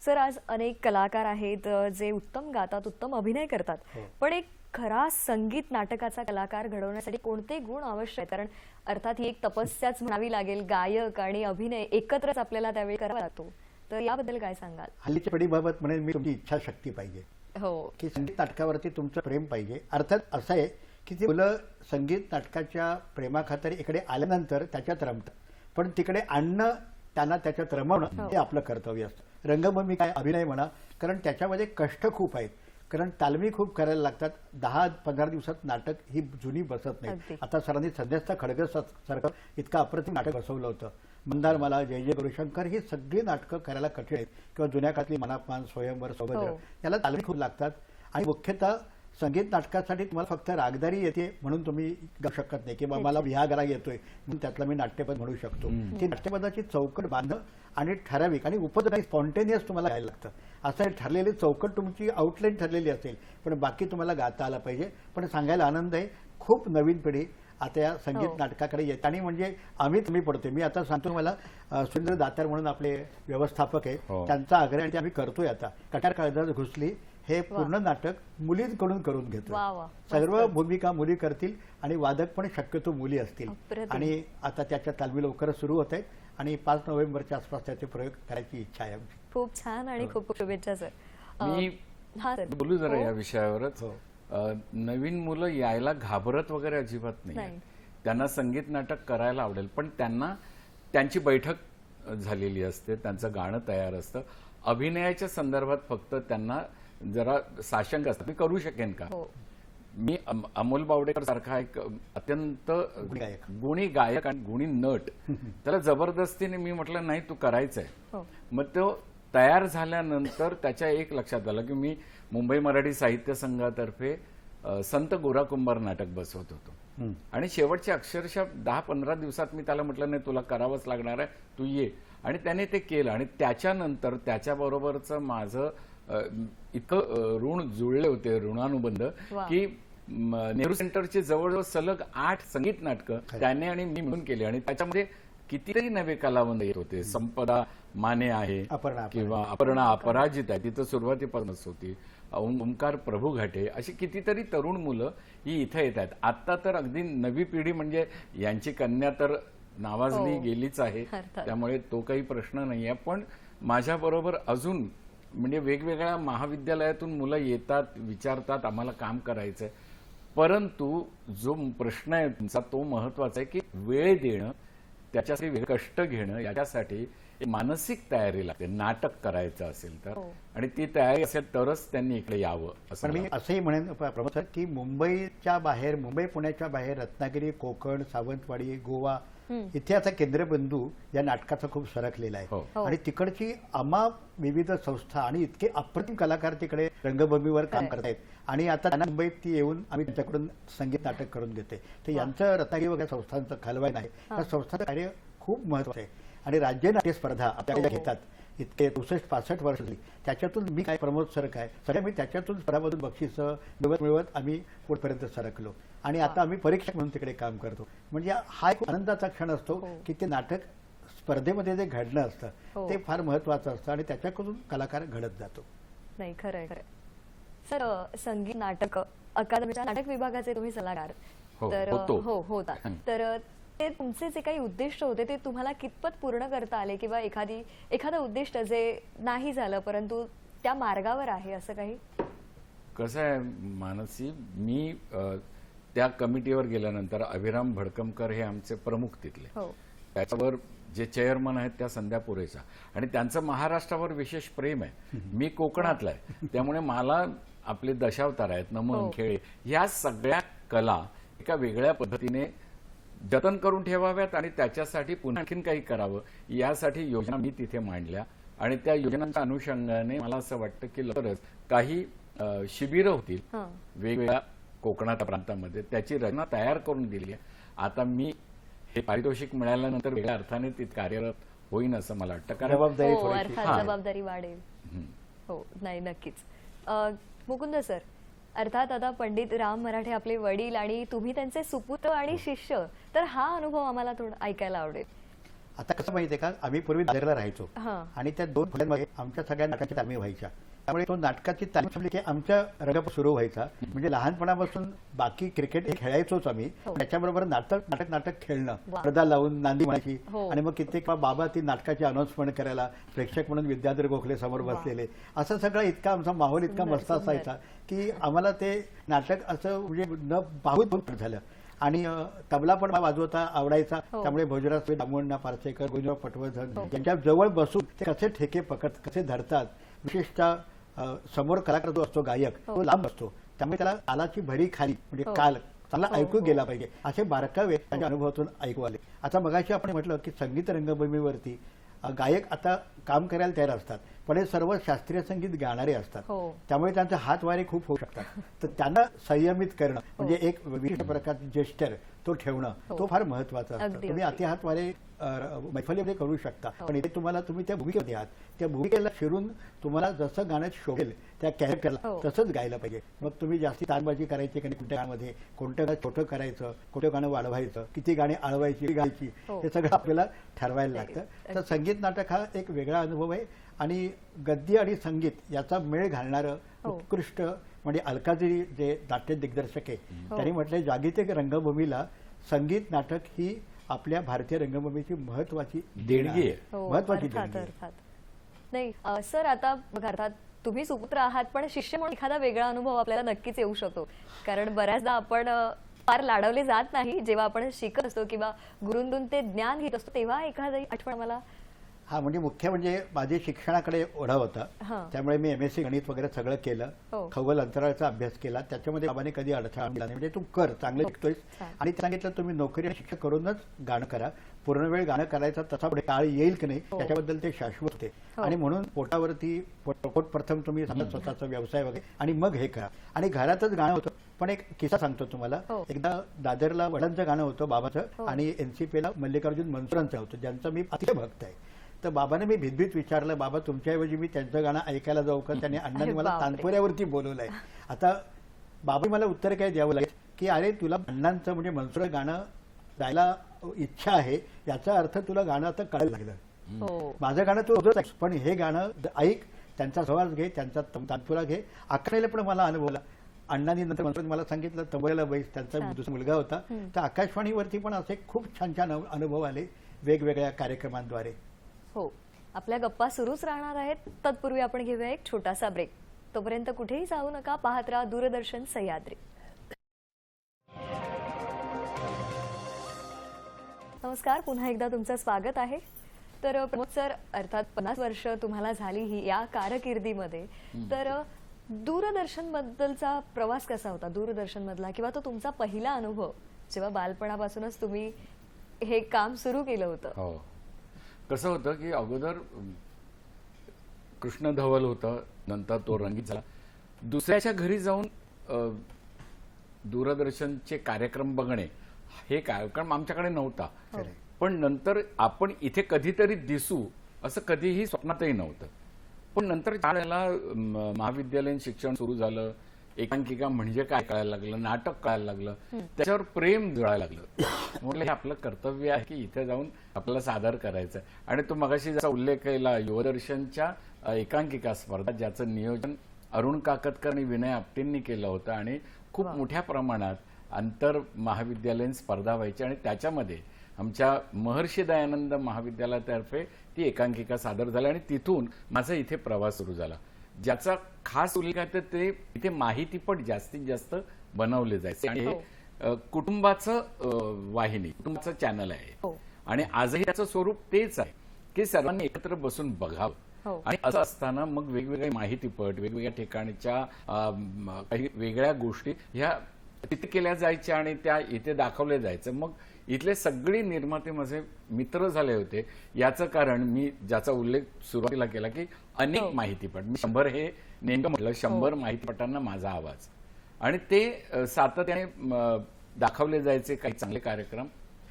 सर, आज अनेक कलाकार आहेत जे उत्तम गातात, उत्तम अभिनय करतात, पण एक खरा संगीत नाटकाचा कलाकार घडवण्यासाठी कोणते गुण आवश्यक आहेत? कारण अर्थात ही एक तपस्याच म्हणावी लागेल. गायक आणि अभिनय एकत्रच आपल्याला त्यावेळी करावा लागतो. तर याबद्दल काय सांगाल? हल्लीच्या पिढीबाबत म्हणेन मी तुमची इच्छाशक्ती पाहिजे, हो, की संगीत नाटकावरती तुमचं प्रेम पाहिजे. अर्थात असं आहे की ती मुलं संगीत नाटकाच्या प्रेमाखातर इकडे आल्यानंतर त्याच्यात रमतात, पण तिकडे आणणं, त्यांना त्याच्यात रमवणं हे आपलं कर्तव्य असतं. रंगभूमी काय, अभिनय म्हणा, कारण त्याच्यामध्ये कष्ट खूप आहेत, कारण तालमी खूप करायला लागतात. 10-15 दिवसात नाटक ही जुनी बसत नाही. आता सरांनी सध्याचा खडगे सारखं इतकं अप्रतिम नाटक बसवलं होतं. मंदारमाला, जय जय गुरुशंकर, ही सगळी नाटकं करायला कठीण आहेत, किंवा जुन्या काळातली मनापान, स्वयंवर, सौभद्र, याला तालमी खूप लागतात. आणि मुख्यतः संगीत नाटकासाठी तुम्हाला फक्त रागदारी येते म्हणून तुम्ही गाऊ शकत नाही, किंवा मला विहागरा येतोय म्हणून त्यातलं मी नाट्यपद म्हणू शकतो. ती नाट्यपदाची चौकट बांधणं आणि ठराविक आणि उपद काही स्पॉन्टेनियस तुम्हाला गायला लागतं. असं ठरलेली चौकट तुमची आउटलाईन ठरलेली असेल, पण बाकी तुम्हाला गाता आला पाहिजे. पण सांगायला आनंद आहे, खूप नवीन पिढी आता या संगीत नाटकाकडे येते, आणि म्हणजे आम्ही तुम्ही पडतोय. मी आता सांगतो मला, सुरेंद्र दातार म्हणून आपले व्यवस्थापक आहे, त्यांचा आग्रह आणि ते आम्ही करतोय. आता कटार काळजात घुसली हे पूर्ण नाटक मुलींकडून करून घेतो. सर्व भूमिका मुली करतील आणि वादक पण शक्यतो मुली असतील. आणि आता त्याच्या तालमी लवकरच सुरू होत आहेत आणि 5 नोव्हेंबरच्या आसपास त्याचे प्रयोग करायची इच्छा आहे आमची. खूप छान आणि खूप शुभेच्छा सर. मी बोलू जरा या विषयावरच. नवीन मुलं यायला घाबरत वगैरे अजिबात नाही, त्यांना संगीत नाटक करायला आवडेल, पण त्यांना त्यांची बैठक झालेली असते, त्यांचं गाणं तयार असतं. अभिनयाच्या संदर्भात फक्त त्यांना जरा साशंक असतं, मी करू शकेन का. मी अमोल बावडेकर सारखा एक अत्यंत गुणी गायक आणि गुणी नट, त्याला जबरदस्तीने मी म्हटलं नाही तू करायचंय. मग तो तयार झाल्यानंतर त्याच्या एक लक्षात आलं की मी मुंबई मराठी साहित्य संघातर्फे संत गोरा कुंभार नाटक बसवत होतो, आणि शेवटच्या अक्षरशः 10-15 दिवसात मी त्याला म्हटलं नाही तुला करावंच लागणार आहे, तू ये. आणि त्याने ते केलं, आणि त्याच्यानंतर त्याच्याबरोबरचं माझं इतकं ऋण जुळले होते, ऋणानुबंध, की नेहरू सेंटरचे जवळजवळ सलग 8 संगीत नाटकं त्याने आणि मी मिळून केली, आणि त्याच्यामध्ये कितीतरी नवे कलावंत येत होते. संपदा माने आहे, किंवा अपर्णा अपराजित आहे, तिथं सुरुवातीपासूनच होती, ओंकार प्रभू घाटे, अशी कितीतरी तरुण मुलं ही इथे येत आहेत. आता तर अगदी नवी पिढी म्हणजे यांची कन्या तर नावाजली गेलीच आहे, त्यामुळे तो काही प्रश्न नाही आहे. पण माझ्याबरोबर अजून म्हणजे वेगवेगळ्या महाविद्यालयातून मुलं येतात, विचारतात आम्हाला काम करायचंय, परंतु जो प्रश्न आहे तुमचा तो महत्वाचा आहे की वेळ देणं, त्याच्यासाठी कष्ट घेणं, याच्यासाठी एक मानसिक तयारी लागते नाटक करायचं असेल तर, हो. आणि ती तयारी असेल तरच त्यांनी इकडे यावं असं पण मी मला असंही म्हणेन प्रमोद सर की मुंबईच्या बाहेर, मुंबई पुण्याच्या बाहेर रत्नागिरी, कोकण, सावंतवाडी, गोवा इथे आता केंद्रबिंदू या नाटकाचा खूप सरकलेला हो. आहे. आणि तिकडची विविध संस्था आणि इतके अप्रतिम कलाकार तिकडे रंगभूमीवर काम करतायत. आणि आता त्यांना मुंबईत ती येऊन आम्ही त्यांच्याकडून संगीत नाटक करून घेते. तर यांचं रत्नागिरी वगैरे संस्थांचं खालवायला आहे. त्या संस्थांचं कार्य खूप महत्वाचं आहे. आणि राज्य नाट्य स्पर्धा आपल्याला घेतात इतके 64-65 वर्ष झाली. त्याच्यातून मी काय, प्रमोद सर काय, सगळ्या मी त्याच्यातून स्पर्धामधून बक्षिसं मिळवत आम्ही पुढपर्यंत सरकलो. आणि आता आम्ही परीक्षक म्हणून तिकडे काम करतो. म्हणजे हा एक आनंदाचा क्षण असतो की ते नाटक स्पर्धेमध्ये जे घडणं असतं ते फार महत्वाचं असतं आणि त्याच्याकडून कलाकार घडत जातो. नाही, खरंय खरंय. सर, संगीत नाटक अकादमीच्या नाटक विभागाचे तुम्ही सल्लागार हो, तर होतो. होता. तर ते तुमचे जे काही उद्दिष्ट होते ते तुम्हाला कितपत पूर्ण करता आले, किंवा एखादं उद्दिष्ट जे नाही झालं परंतु त्या मार्गावर आहे असं काही? कसं आहे मानसी, मी त्या कमिटीवर गेल्यानंतर अभिराम भडकमकर हे आमचे प्रमुख तिथले, हो. त्याच्यावर जे चेअरमन आहेत त्या संध्या पुरेचा, आणि त्यांचं महाराष्ट्रावर विशेष प्रेम आहे. मी कोकणातला आहे, त्यामुळे मला आपले दशावतार आहेत, नमन, खेळे, ह्या सगळ्या कला एका वेगळ्या पद्धतीने जतन करून ठेवाव्यात आणि त्याच्यासाठी पुन्हा आणखीन काही करावं यासाठी योजना मी तिथे मांडल्या. आणि त्या योजनांच्या अनुषंगाने मला असं वाटतं की लवकरच काही शिबिरं होतील वेगवेगळ्या कोकणाच्या प्रांतामध्ये. त्याची रचना तयार करून दिली आहे. आता मी हे पारितोषिक मिळाल्यानंतर वेगळ्या अर्थाने ती कार्यरत होईन असं मला वाटतं. कारण जबाबदारी हो, थोडीशी. अर्थात जबाबदारी वाढेल. हो, नाही, नक्कीच. मुकुंद सर, अर्थात आता पंडित राम मराठे आपले वडील आणि तुम्ही त्यांचे सुपुत्र आणि शिष्य, तर हा अनुभव आम्हाला थोडा ऐकायला आवडेल. आता कसं माहितीये का, आम्ही पूर्वी दादरला राहायचो हां. आणि त्या 2 खोल्यांमध्ये आमच्या सगळ्या नाटकाची तालीम व्हायच्या. त्यामुळे तो नाटकाची तालीम संपली की आमच्या रंगप सुरू व्हायचा. म्हणजे लहानपणापासून बाकी क्रिकेट हे खेळायचोच आम्ही, त्याच्याबरोबर नाटक खेळणं, पडदा लावून नांदी म्हणायची. आणि मग कित्येक बाबा ती नाटकाची अनाउन्समेंट करायला प्रेक्षक म्हणून विद्याधर गोखले समोर बसलेले. असं सगळं इतका आमचा माहोल इतका मस्त असायचा की आम्हाला ते नाटक असं म्हणजे न पाहून झालं. आणि तबला पण वाजवता आवडायचा. त्यामुळे भोजराज दामोंडा पारसेकर, गोविंदराव पटवर्धन यांच्या जवळ बसून ते कसे ठेके कसे धरतात. विशेषतः समोर कलाकार जो असतो गायक तो लांब असतो, त्यामुळे त्याला तालाची भरी खाली म्हणजे काल चांगला ऐकू गेला पाहिजे असे बारकावे त्यांच्या अनुभवातून ऐकू आले. आता मगाशी आपण म्हटलं की संगीत रंगभूमीवरती गायक आता काम करायला तयार असतात, पण हे सर्व शास्त्रीय संगीत गाणारे असतात. त्यामुळे त्यांचे हात वारे खूप होऊ शकतात. तर त्यांना संयमित करणं म्हणजे एक विशिष्ट प्रकारचे जेस्टर तो ठेवणं तो फार महत्वाचा असतो. तुम्ही अति हात वारे मैफलीमध्ये करू शकता, पण इथे तुम्ही त्या भूमिकेमध्ये आहात, त्या भूमिकेला शिरून तुम्हाला जसं गाणं शोभेल त्या कॅरेक्टरला तसंच गायला पाहिजे. मग तुम्ही जास्ती तालबाजी करायची की कोणत्या गाण्यामध्ये, कोणतं गाणं छोटं करायचं, कोणतं गाणं वाढवायचं, किती गाणी आळवायची गायची, हे सगळं आपल्याला ठरवायला लागतं. तर संगीत नाटक हा एक वेगळा अनुभव आहे. आणि गद्य आणि संगीत याचा मेळ घालणारं उत्कृष्ट म्हणजे अलकाजी जे नाट्य दिग्दर्शक आहे त्यांनी म्हटलंय, जागतिक रंगभूमीला संगीत नाटक ही आपल्या भारतीय रंगभूमीची महत्वाची देणगी आहे. महत्वाची अर्थात देणगी आहे. अर्थात. नाही सर, आता बघा, अर्थात तुम्ही सुपुत्र आहात, पण शिष्य म्हणून एखादा वेगळा अनुभव आपल्याला नक्कीच येऊ शकतो. कारण बऱ्याचदा आपण फार लाडवले जात नाही जेव्हा आपण शिकत असतो किंवा गुरूंतून ते ज्ञान घेत असतो, तेव्हा एखादी आठवण मला. हा, म्हणजे मुख्य म्हणजे माझे शिक्षणाकडे ओढा होता. त्यामुळे मी MSc गणित वगैरे सगळं केलं, खगोल अंतराळाचा अभ्यास केला. त्याच्यामध्ये बाबाने कधी अडथळा आणला नाही. म्हणजे तू कर, चांगलं शिकतोयस. आणि सांगितलं तुम्ही नोकरी आणि शिक्षक करूनच गाणं करा. पूर्ण वेळ गाणं करायचं तसा पुढे काळ येईल की नाही त्याच्याबद्दल ते शाश्वत होते. आणि म्हणून पोटावरती प्रथम तुम्ही स्वतःचा व्यवसाय वगैरे आणि मग हे करा. आणि घरातच गाणं होतं. पण एक किस्सा सांगतो तुम्हाला. एकदा दादरला वडिलांचं गाणं होतं बाबाचं आणि NCPला मल्लिकार्जुन मनसुरांचं होतं, ज्यांचा मी अतिशय भक्त आहे. तर बाबाने मी भीतभीत विचारलं, बाबा तुमच्याऐवजी मी त्यांचं गाणं ऐकायला जाऊ का? त्याने अण्णांनी मला तानपुऱ्यावरती बोलवलंय. आता बाबा मला उत्तर काय द्यावं लागेल की अरे तुला अण्णांचं म्हणजे मनसुरा गाणं गायला इच्छा आहे याचा अर्थ तुला गाणं आता कळायला लागलं. माझं गाणं तू रोजच ऐक, पण हे गाणं ऐक, त्यांचा सहवास घे, त्यांचा तानपुरा घे. अकराला पण मला अनुभवला. अण्णांनी नंतर मला सांगितलं तबोऱ्याला बैस, त्यांचा दुसरा मुलगा होता. तर आकाशवाणीवरती पण असे खूप छान छान अनुभव आले वेगवेगळ्या कार्यक्रमांद्वारे. हो, आपल्या गप्पा सुरूच राहणार आहेत. तत्पूर्वी आपण घेऊया एक छोटासा ब्रेक. तोपर्यंत कुठेही जाऊ नका, पाहत राहा दूरदर्शन सह्याद्री. नमस्कार, पुन्हा एकदा तुमचं स्वागत आहे. तर प्रमोद सर, अर्थात 50 वर्ष तुम्हाला झाली ही या कारकिर्दीमध्ये, तर दूरदर्शन बद्दलचा प्रवास कसा होता, दूरदर्शन मधला, किंवा तो तुमचा पहिला अनुभव जेव्हा बालपणापासूनच तुम्ही हे काम सुरू केलं होतं? हो, कसं होतं की अगोदर कृष्ण धवल होतं, नंतर तो रंगीत झाला. दुसऱ्याच्या घरी जाऊन दूरदर्शनचे कार्यक्रम बघणे हे कार्यक्रम आमच्याकडे नव्हता. पण नंतर आपण इथे कधीतरी दिसू असं कधीही स्वप्नातही नव्हतं. पण नंतर ज्या वेळेला महाविद्यालयीन शिक्षण सुरू झालं, एकांकिका म्हणजे काय कळायला लागलं, नाटक कळायला लागलं, त्याच्यावर प्रेम जुळायला लागलं. म्हटलं हे आपलं कर्तव्य आहे की इथे जाऊन आपल्याला सादर करायचं. आणि तो मगाशी जसा उल्लेख केला युवदर्शनच्या एकांकिका स्पर्धा, ज्याचं नियोजन अरुण काकतकर आणि विनय आपटेंनी केलं होतं आणि खूप मोठ्या प्रमाणात आंतर महाविद्यालयीन स्पर्धा व्हायची आणि त्याच्यामध्ये आमच्या महर्षी दयानंद महाविद्यालयातर्फे ती एकांकिका सादर झाली आणि तिथून माझा इथे प्रवास सुरू झाला. ज्याचा खास उल्लेख आहे ते इथे माहितीपट जास्तीत जास्त बनवले जायचे आणि हे कुटुंबाचं वाहिनी, कुटुंबाचं चॅनल आहे. आणि आजही त्याचं स्वरूप तेच आहे की सर्वांनी एकत्र बसून बघावं. आणि असं असताना मग वेगवेगळे माहितीपट, वेगवेगळ्या ठिकाणच्या काही वेगळ्या गोष्टी ह्या तिथे केल्या जायच्या आणि त्या इथे दाखवल्या जायचं. मग इथले सगळे निर्माते माझे मित्र झाले होते. याचं कारण मी ज्याचा उल्लेख सुरुवातीला केला की अनेक माहितीपट, मी 100 हे नेमकं म्हटलं, 100 माहितीपटांना माझा आवाज, आणि ते सातत्याने दाखवले जायचे काही चांगले कार्यक्रम.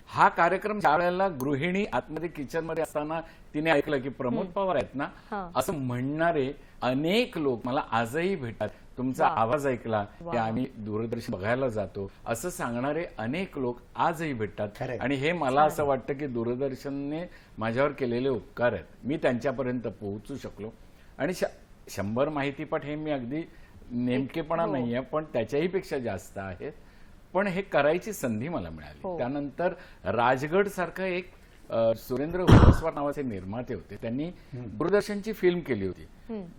हा कार्यक्रम ज्या वेळेला गृहिणी आतमध्ये किचन मध्ये असताना तिने ऐकलं की प्रमोद पवार आहेत ना, असं म्हणणारे अनेक लोक मला आजही भेटतात. तुमचा आवाज ऐकला की आम्ही दूरदर्शन बघायला जातो असं सांगणारे अनेक लोक आजही भेटतात. आणि हे मला असं वाटतं की दूरदर्शनने माझ्यावर केलेले उपकार आहेत. मी त्यांच्यापर्यंत पोहोचू शकलो. आणि 100 माहितीपट हे मी अगदी नेमकेपणा नाहीये, पण त्याच्याही पेक्षा जास्त आहेत. पण हे करायची संधी मला मिळाली. त्यानंतर राजगड सारखं एक सुरेंद्र होसवार नावाचे निर्माते होते, त्यांनी दूरदर्शनची फिल्म केली होती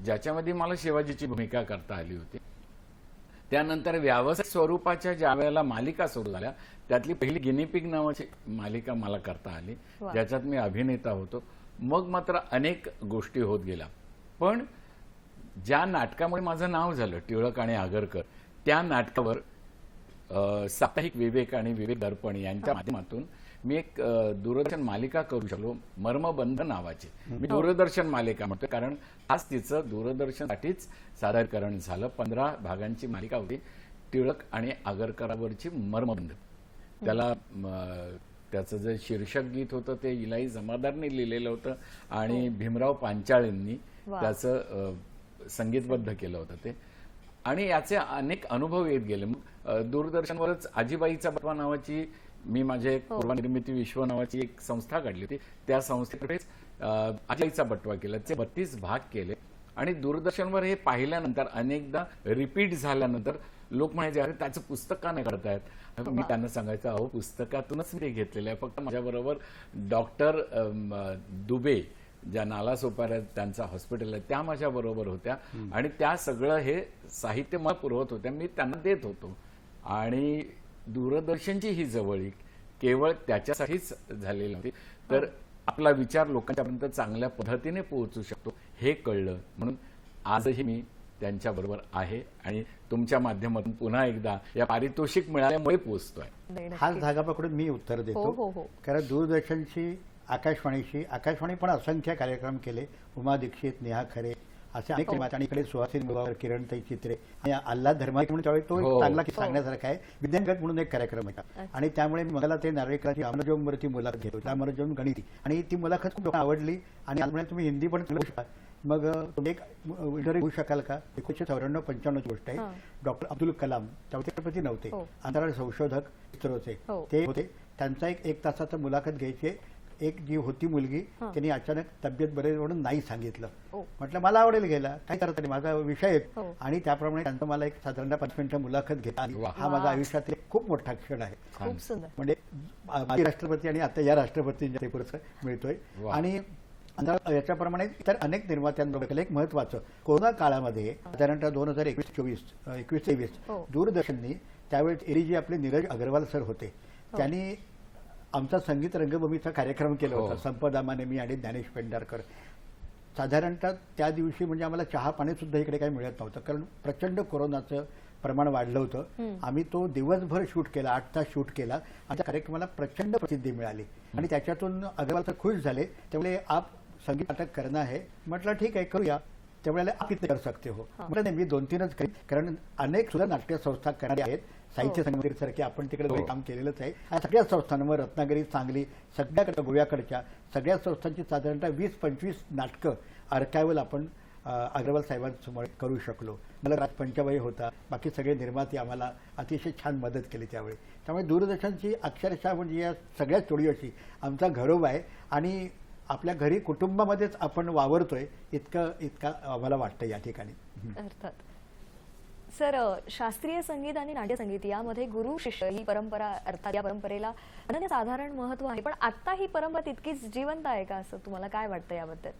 ज्याच्यामध्ये मला शिवाजीची भूमिका करता आली होती. त्यानंतर व्यावसायिक स्वरूपाच्या ज्या वेळेला मालिका सुरू झाल्या, त्यातली पहिली गिनीपिग नावाची मालिका मला करता आली, ज्याच्यात मी अभिनेता होतो. मग मात्र अनेक गोष्टी होत गेल्या. पण ज्या नाटकामुळे माझं नाव झालं, टिळक आणि आगरकर, त्या नाटकावर साप्ताहिक विवेक आणि विवेक दर्पण यांच्या माध्यमातून मी एक दूरदर्शन मालिका करू शकलो, मर्मबंध नावाची. मी दूरदर्शन मालिका म्हणतो कारण आज तिचं दूरदर्शनसाठीच सादरीकरण झालं. 15 भागांची मालिका होती, टिळक आणि आगरकरावरची मर्मबंध. त्याला त्याचं जे शीर्षक गीत होतं ते इलाई जमादारने लिहिलेलं होतं आणि भीमराव पांचाळेंनी त्याचं संगीतबद्ध केलं होतं ते. आणि याचे अनेक अनुभव येत गेले. मग दूरदर्शनवरच आजीबाईचा बटवा नावाची मी माझे पूर्वनिर्मिती विश्व नावाची एक संस्था काढली होती. त्या संस्थेकडेच आजीबाईचा बटवा केला, ते 32 भाग केले. आणि दूरदर्शनवर हे पाहिल्यानंतर अनेकदा रिपीट झाल्यानंतर लोक म्हणायचे अरे त्याचं पुस्तक का नाही काढतायत. मी त्यांना सांगायचं अहो पुस्तकातूनच मी ते घेतलेलं आहे. फक्त माझ्याबरोबर डॉक्टर दुबे ज्या नालासोपारा त्यांचा हॉस्पिटल आहे त्या माझ्या बरोबर होत्या आणि त्या सगळं हे साहित्य मला पुरवत होत्या, मी त्यांना देत होतो. आणि दूरदर्शनची ही जवळीक केवळ त्याच्यासाठीच झालेली नव्हती, तर आपला विचार लोकांच्यापर्यंत चांगल्या पद्धतीने पोहोचू शकतो हे कळलं. म्हणून आजही मी त्यांच्याबरोबर आहे आणि तुमच्या माध्यमातून पुन्हा एकदा या पारितोषिक मिळाल्यामुळे पोहोचतोय. हाच धागा पकडून मी उत्तर देतो. कारण दूरदर्शनची आकाशवाणी पण असंख्य कार्यक्रम केले. उमा दीक्षित, नेहा खरे असे अनेक निर्माते, आणि इकडे सुहासिनी मुबावर, किरणताई चित्रे आणि आल्हाद धर्माजी म्हणून त्यावेळी तो एक चांगला सांगण्यासारखा आहे. विज्ञानगत म्हणून एक कार्यक्रम होता आणि त्यामुळे मला ते नार्वेकरांची अमरजोमवरती मुलाखत घेतो, अमरजोम गणिती, आणि ती मुलाखत खूप आवडली. आणि आज तुम्ही हिंदी पण करू शकता. मग तुम्ही एक इंटरव्ह्यू घेऊ शकाल का? 1994-95 ची गोष्ट आहे. डॉक्टर अब्दुल कलाम त्यावेळी राष्ट्रपती नव्हते, अंतराळ संशोधक इस्रोचे ते होते. त्यांचा एक तासाचा मुलाखत घ्यायची. एक जी होती मुलगी, त्यांनी अचानक तब्येत बरे म्हणून नाही सांगितलं. म्हटलं मला आवडेल घ्यायला, काय करत नाही, माझा विषय आहे. आणि त्याप्रमाणे त्यांचं मला एक साधारण 5 मिनिटं मुलाखत घेता आली. हा माझा आयुष्यातील खूप मोठा क्षण आहे. म्हणजे माजी राष्ट्रपती आणि आता या राष्ट्रपतींच्या पुरस्कार मिळतोय. आणि याच्याप्रमाणे इतर अनेक निर्मात्यांबरोबर एक महत्वाचं कोरोना काळामध्ये साधारणतः 2021-23 दूरदर्शननी त्यावेळेस एडीजी आपले नीरज अग्रवाल सर होते, त्यांनी आमचा संगीत रंगभूमीचा कार्यक्रम केला होता हो. संपदा माने, मी आणि ज्ञानेश पेंढारकर. साधारणतः त्या दिवशी म्हणजे आम्हाला चहा पाणी सुद्धा इकडे काही मिळत नव्हतं, कारण प्रचंड कोरोनाचं प्रमाण वाढलं होतं. आम्ही तो दिवसभर शूट केला, 8 तास शूट केला आणि त्या कार्यक्रमाला प्रचंड प्रसिद्धी मिळाली आणि त्याच्यातून अग्रवाल तर खुश झाले. त्यामुळे आप संगीत नाटक करना है, म्हटलं ठीक आहे करूया. त्यावेळेला आप किती कर सकते हो, म्हटलं नाही मी 2-3च करीन, कारण अनेक सुद्धा नाट्य संस्था करणाऱ्या आहेत. साहित्य संगीत सारखे आपण तिकडे हो. काम केलेलंच आहे. आणि सगळ्या संस्थांवर रत्नागिरी, सांगली, सगळ्याकडे गोव्याकडच्या सगळ्या संस्थांची साधारणतः 20-25 नाटकं आर्कायवल आपण अग्रवाल साहेबांसमोर करू शकलो. मला राज पंचवाई होता, बाकी सगळे निर्माते आम्हाला अतिशय छान मदत केली त्यावेळी. त्यामुळे दूरदर्शनची अक्षरशः म्हणजे या सगळ्या स्टुडिओशी आमचा घरोबा आहे आणि आपल्या घरी कुटुंबामध्येच आपण वावरतोय इतका आम्हाला वाटतं या ठिकाणी. अर्थात. सर, शास्त्रीय संगीत आणि नाट्यसंगीत यामध्ये गुरु शिष्य ही परंपरा, अर्थात या परंपरेला अनन्यसाधारण महत्व आहे, पण आता ही परंपरा तितकीच जिवंत आहे का, असं तुम्हाला काय वाटतं याबद्दल?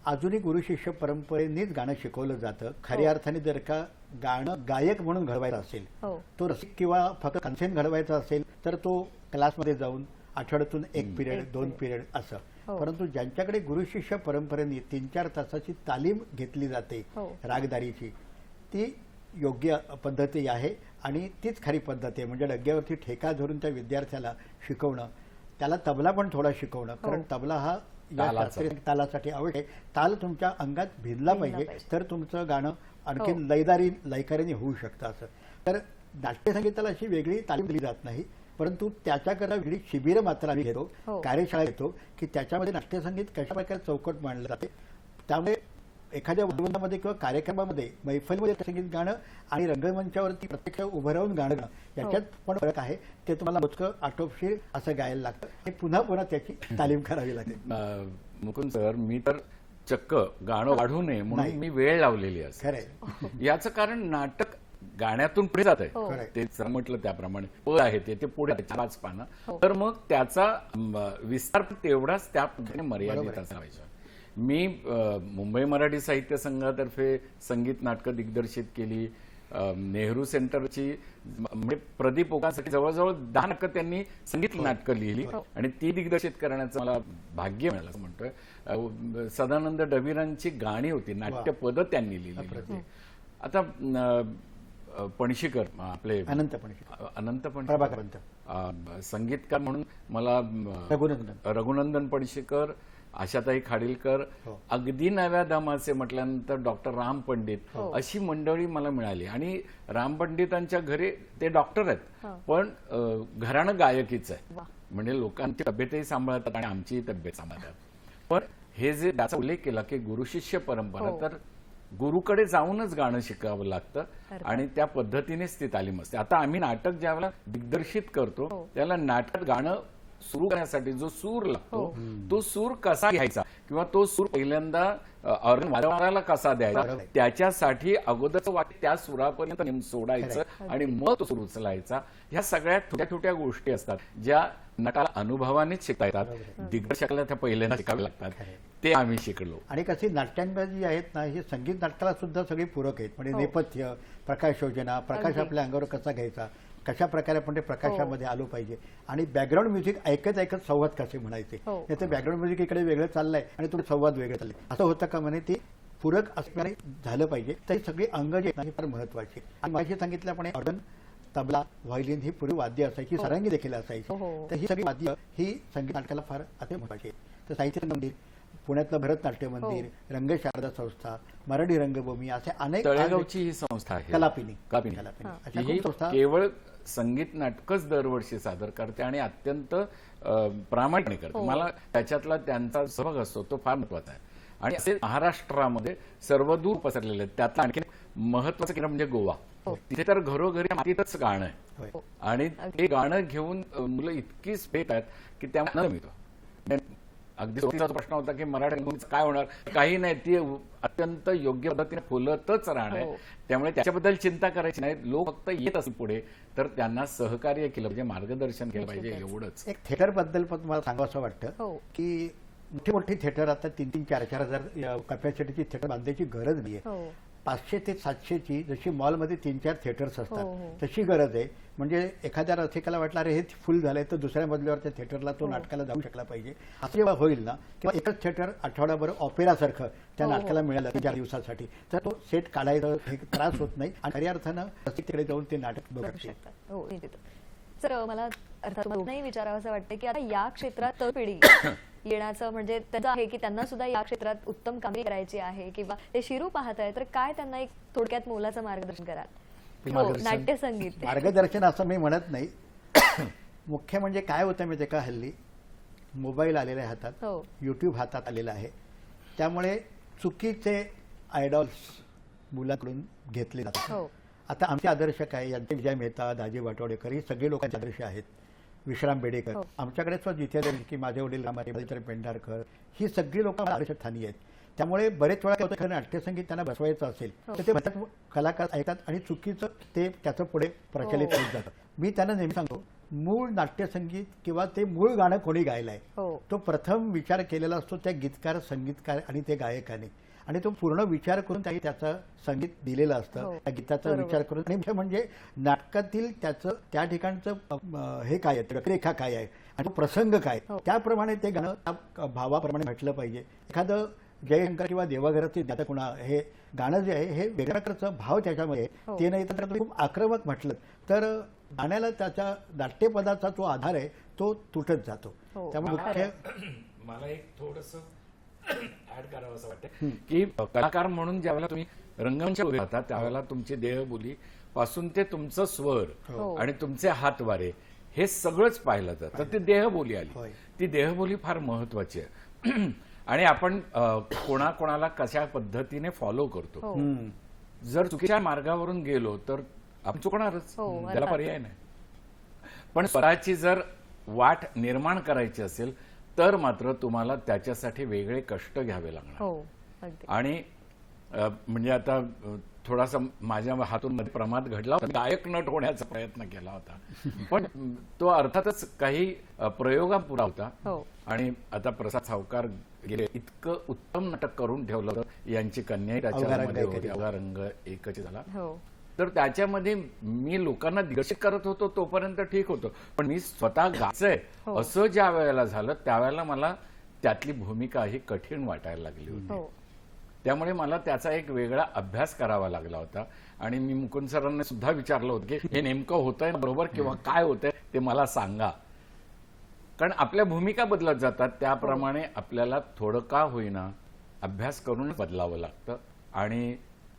अजूनही गुरु शिष्य परंपरेनेच गाणं शिकवलं जातं. खऱ्या अर्थाने जर का गाणं गायक म्हणून घडवायचं असेल, हो. तो रसिक किंवा फक्त कन्सेन घडवायचा असेल तर तो क्लासमध्ये जाऊन आठवड्यातून 1 पिरियड 2 पिरियड असं. हो. परंतु ज्यांच्याकडे गुरु शिष्य परंपरेने 3-4 तासाची तालीम घेतली जाते हो. रागदारीची, ती योग्य पद्धती आहे आणि तीच खरी पद्धत आहे. म्हणजे डग्यावरती ठेका धरून त्या विद्यार्थ्याला शिकवणं, त्याला तबला पण थोडा शिकवणं, कारण तबला हा या तालाचा. शास्त्रीय तालासाठी आवश्यक आहे. ताल तुमच्या अंगात भिनला पाहिजे, पाहिजे. तर तुमचं गाणं आणखी हो. लयकारीने होऊ शकतं. असं तर नाट्यसंगीताला अशी वेगळी तालीम दिली जात नाही, परंतु त्याच्याकरता वेगळी शिबिरं मात्र आम्ही घेतो, हो. कार्यशाळा घेतो की त्याच्यामध्ये नाट्यसंगीत कशा प्रकारे चौकट मांडलं जाते. त्यामुळे एखाद्या वधूवंतामध्ये किंवा कार्यक्रमामध्ये मैफलमध्ये संगीत गाणं आणि रंगमंचावरती प्रत्यक्ष उभं राहून गाणं याच्यात पण फरक आहे. ते तुम्हाला मोजकं आटोपशीर असं गायला लागतं आणि पुन्हा पुन्हा त्याची तालीम करावी लागते. मुकुंद सर, मी तर चक्क गाणं वाढू नये म्हणून नाही. मी वेळ लावलेली असते. खरंय. याचं कारण नाटक गाण्यातून पुढे जात आहे. हो. ते जर म्हटलं त्याप्रमाणे पद आहे ते पुढे आहे, 4-5 पानं. तर मग त्याचा विस्तार तेवढाच त्या पद्धतीने मर्यादित बरोबर आहे. असायचा. मी मुंबई मराठी साहित्य संघातर्फे संगीत नाटकं दिग्दर्शित केली. नेहरू सेंटरची म्हणजे प्रदीप ओकांसाठी जवळजवळ 10 नाटकं त्यांनी संगीत नाटकं लिहिली आणि ती दिग्दर्शित करण्याचं मला भाग्य मिळालं असं म्हणतोय. सदानंद डबीरांची गाणी होती, नाट्यपद त्यांनी लिहिली होती. आता पणशीकर आपले अनंत पणशीकर, अनंत प्रभाकर पणशीकर संगीतकार म्हणून मला रघुनंदन रघुनंदन पणशीकर, आशाताई खाडीलकर, अगदी नव्या दमाचे म्हटल्यानंतर डॉक्टर राम पंडित, अशी मंडळी मला मिळाली. आणि राम पंडितांच्या घरी ते डॉक्टर आहेत, पण घराणं गायकीच आहे. म्हणजे लोकांची तब्येतही सांभाळतात आणि आमचीही तब्येत सांभाळतात. पण हे जे त्याचा उल्लेख केला की गुरु शिष्य परंपरा, तर गुरुकडे जाऊनच गाणं शिकावं लागतं आणि त्या पद्धतीनेच ती तालीम असते. आता आम्ही नाटक ज्यावेळेला दिग्दर्शित करतो त्याला नाटकात गाणं सुरू करण्यासाठी जो सूर लागतो तो सूर कसा घ्यायचा किंवा तो सूर पहिल्यांदा वारंवाराला कसा द्यायचा, त्याच्यासाठी अगोदरचं वाक्य त्या सुरापर्यंत सोडायचं आणि मग तो सूर उचलायचा. ह्या सगळ्या छोट्या छोट्या गोष्टी असतात ज्या नटाला अनुभवानेच शिकता येतात. दिग्दर्शकाला त्या पहिल्यांदा शिकावे लागतात. ते आम्ही शिकलो. आणि कशी नाट्यांग जी आहेत ना, ही संगीत नाटकाला सुद्धा सगळी पूरक आहेत. म्हणजे नेपथ्य, प्रकाश योजना, प्रकाश आपल्या अंगावर कसा घ्यायचा, कशा प्रकारे आपण ते प्रकाशामध्ये आलो पाहिजे आणि बॅकग्राऊंड म्युझिक ऐकत ऐकत संवाद कसे म्हणायचे. नाही तर बॅकग्राऊंड म्युझिक इकडे वेगळं चाललंय आणि तुम्ही संवाद वेगळे चालले, असं होतं का म्हणे. ते पूरक असल्याने झालं पाहिजे. तर ही सगळी अंग जी आहेत फार महत्वाची. आणि माझी सांगितल्याप्रमाणे ऑर्गन, तबला, व्हायोलिन ही पूर्वी वाद्य असायची, सारंगी देखील असायची. तर ही सगळी वाद्य ही संगीत नाटकाला फार अति महत्वाची आहे. तर साहित्य मंदिर, पुण्यातलं भरतनाट्य मंदिर, रंगशारदा संस्था, मराठी रंगभूमी, असे अनेक तळेगावची ही संस्था आहे कलापिनी ही केवळ संगीत नाटकच दरवर्षी सादर करते आणि अत्यंत प्रामाणिकपणे करते. मला त्याच्यातला त्यांचा सहभाग असतो तो फार महत्वाचा आहे. आणि असे महाराष्ट्रामध्ये सर्वदूर पसरलेले आहेत. त्यातलं आणखी महत्वाचं केंद्र म्हणजे गोवा. तिथे तर घरोघरी मातीतच गाणं आहे आणि ते गाणं घेऊन मुलं इतकी स्पेट आहेत की त्यामुळे मिळतो. अगदी सुरुवातीचा प्रश्न होता की मराठी रंगभूमीचं काय होणार, काही नाही, ती अत्यंत योग्य पद्धतीने फुलतच राहणार. त्यामुळे त्याच्याबद्दल चिंता करायची नाही. लोक फक्त येत असतील पुढे तर त्यांना सहकार्य केलं पाहिजे, मार्गदर्शन केलं पाहिजे, एवढंच. एक थिएटर बद्दल पण तुम्हाला सांगावं असं वाटतं की मोठी मोठी थिएटर आता 3-4 हजार कॅपॅसिटीची थिएटर बांधायची गरज नाहीये. 500 ते 700ची जशी मॉलमध्ये 3-4 थिएटर्स हो, असतात हो. तशी गरज आहे. म्हणजे एखाद्या रसिकाला वाटलं अरे हे फुल झालंय तर दुसऱ्या मजल्यावर त्या थिएटरला तो नाटकाला जाऊ शकला पाहिजे. असं जेव्हा होईल ना किंवा एकच थिएटर आठवडाभर ऑपेरासारखं त्या हो, हो. नाटकाला मिळालं 4 दिवसासाठी तर तो सेट काढायचा हे त्रास होत नाही आणि खऱ्या अर्थानं रसिक तिकडे जाऊन ते नाटक बघू बघू शकते. शकतात. हो, निश्चित. सर मला अर्थात दोघांनाही विचारावं असं वाटतं की आता या क्षेत्रात तरुण पिढी येण्याचं म्हणजे त्याचं आहे की त्यांना सुद्धा या क्षेत्रात उत्तम कामगिरी करायची आहे किंवा ते शिरू पाहत आहे तर काय त्यांना एक थोडक्यात मोलाचं मार्गदर्शन कराल? हो, नाट्यसंगीत. मार्गदर्शन असं मी म्हणत नाही. मुख्य म्हणजे काय होतं माहिती का हल्ली मोबाईल आलेला आहे हातात, हो. यूट्यूब हातात आलेला आहे. त्यामुळे चुकीचे आयडॉल्स मुलाकडून घेतले जातात. हो. आता आमचे आदर्श काय यांचे विजय मेहता, दाजी वाटोडेकर ही सगळे लोकांचे आदर्श आहेत. विश्राम बेडेकर हो. आमच्याकडे सुद्धा जिथे की माझे वडील रामाचे पेंढारकर ही सगळी लोक आदर्श स्थानी आहेत. त्यामुळे बरेच वेळा काय होतं खरं नाट्यसंगीत त्यांना बसवायचं असेल हो. तर ते म्हणतात कलाकार ऐकतात आणि चुकीचं ते त्याचं पुढे प्रचलित हो. होत जातं. मी त्यांना नेहमी सांगतो मूळ नाट्यसंगीत किंवा ते मूळ गाणं कोणी गायलं आहे हो. तो प्रथम विचार केलेला असतो त्या गीतकार, संगीतकार आणि ते गायकाने आणि तो पूर्ण विचार करून त्यांनी त्याचं संगीत दिलेलं असतं. हो. त्या गीताचा बरोबर. विचार करून आणि मुख्य म्हणजे नाटकातील त्याचं त्या ठिकाणचं हे काय आहे, रेखा काय आहे आणि तो प्रसंग काय हो. त्याप्रमाणे ते गाणं त्या भावाप्रमाणे म्हटलं पाहिजे. एखादं जयशंकर किंवा देवाघरातील ज्याचं कुणा हे गाणं जे आहे हे वेगळ्या प्रकारचं भाव त्याच्यामध्ये हो. ते नाही तर खूप आक्रमक म्हटलं तर गाण्याला त्याच्या नाट्यपदाचा जो आधार आहे तो तुटत जातो. हो. त्यामुळे मुख्य मला एक थोडस ऍड करावं असं वाटतं की कलाकार म्हणून ज्यावेळेला तुम्ही रंगमंच उभे राहता त्यावेळेला तुमची देहबोली पासून ते तुमचं स्वर हो. आणि तुमचे हातवारे हे सगळंच पाहिलं जातं. ती देहबोली आली. होय. ती देहबोली फार महत्वाची आहे. आणि आपण कोणाकोणाला कशा पद्धतीने फॉलो करतो. हो. जर चुकीच्या मार्गावरून गेलो तर आपण चुकणारच, हो, त्याला अर्थात. पर्याय नाही. पण स्वतःची जर वाट निर्माण करायची असेल तर मात्र तुम्हाला त्याच्यासाठी वेगळे कष्ट घ्यावे लागणार. हो, अगदी. आणि म्हणजे आता थोडासा माझ्या हातून मध्ये प्रमाद घडला होता. गायक नट होण्याचा प्रयत्न केला होता पण तो अर्थातच काही प्रयोगापुरा होता. हो. आणि आता प्रसाद सावकार गेले इतकं उत्तम नाटक करून ठेवलं होतं. यांची कन्याही त्याच्यामध्ये होती, अवघा रंग एकच झाला. हो. तर त्याच्यामध्ये मी लोकांना दिग्दर्शित करत होतो तोपर्यंत ठीक होतं, पण मी स्वतः गायचंय हो. असं ज्या वेळेला झालं त्यावेळेला मला त्यातली भूमिका ही कठीण वाटायला लागली होती. हो. त्यामुळे मला त्याचा एक वेगळा अभ्यास करावा लागला होता. आणि मी मुकुंद सरांना सुद्धा विचारलं होतं की हे नेमकं होतंय बरोबर किंवा काय होतंय ते मला सांगा. कारण आपल्या भूमिका बदलत जातात त्याप्रमाणे आपल्याला थोडं का होईना अभ्यास करून बदलावं लागतं. आणि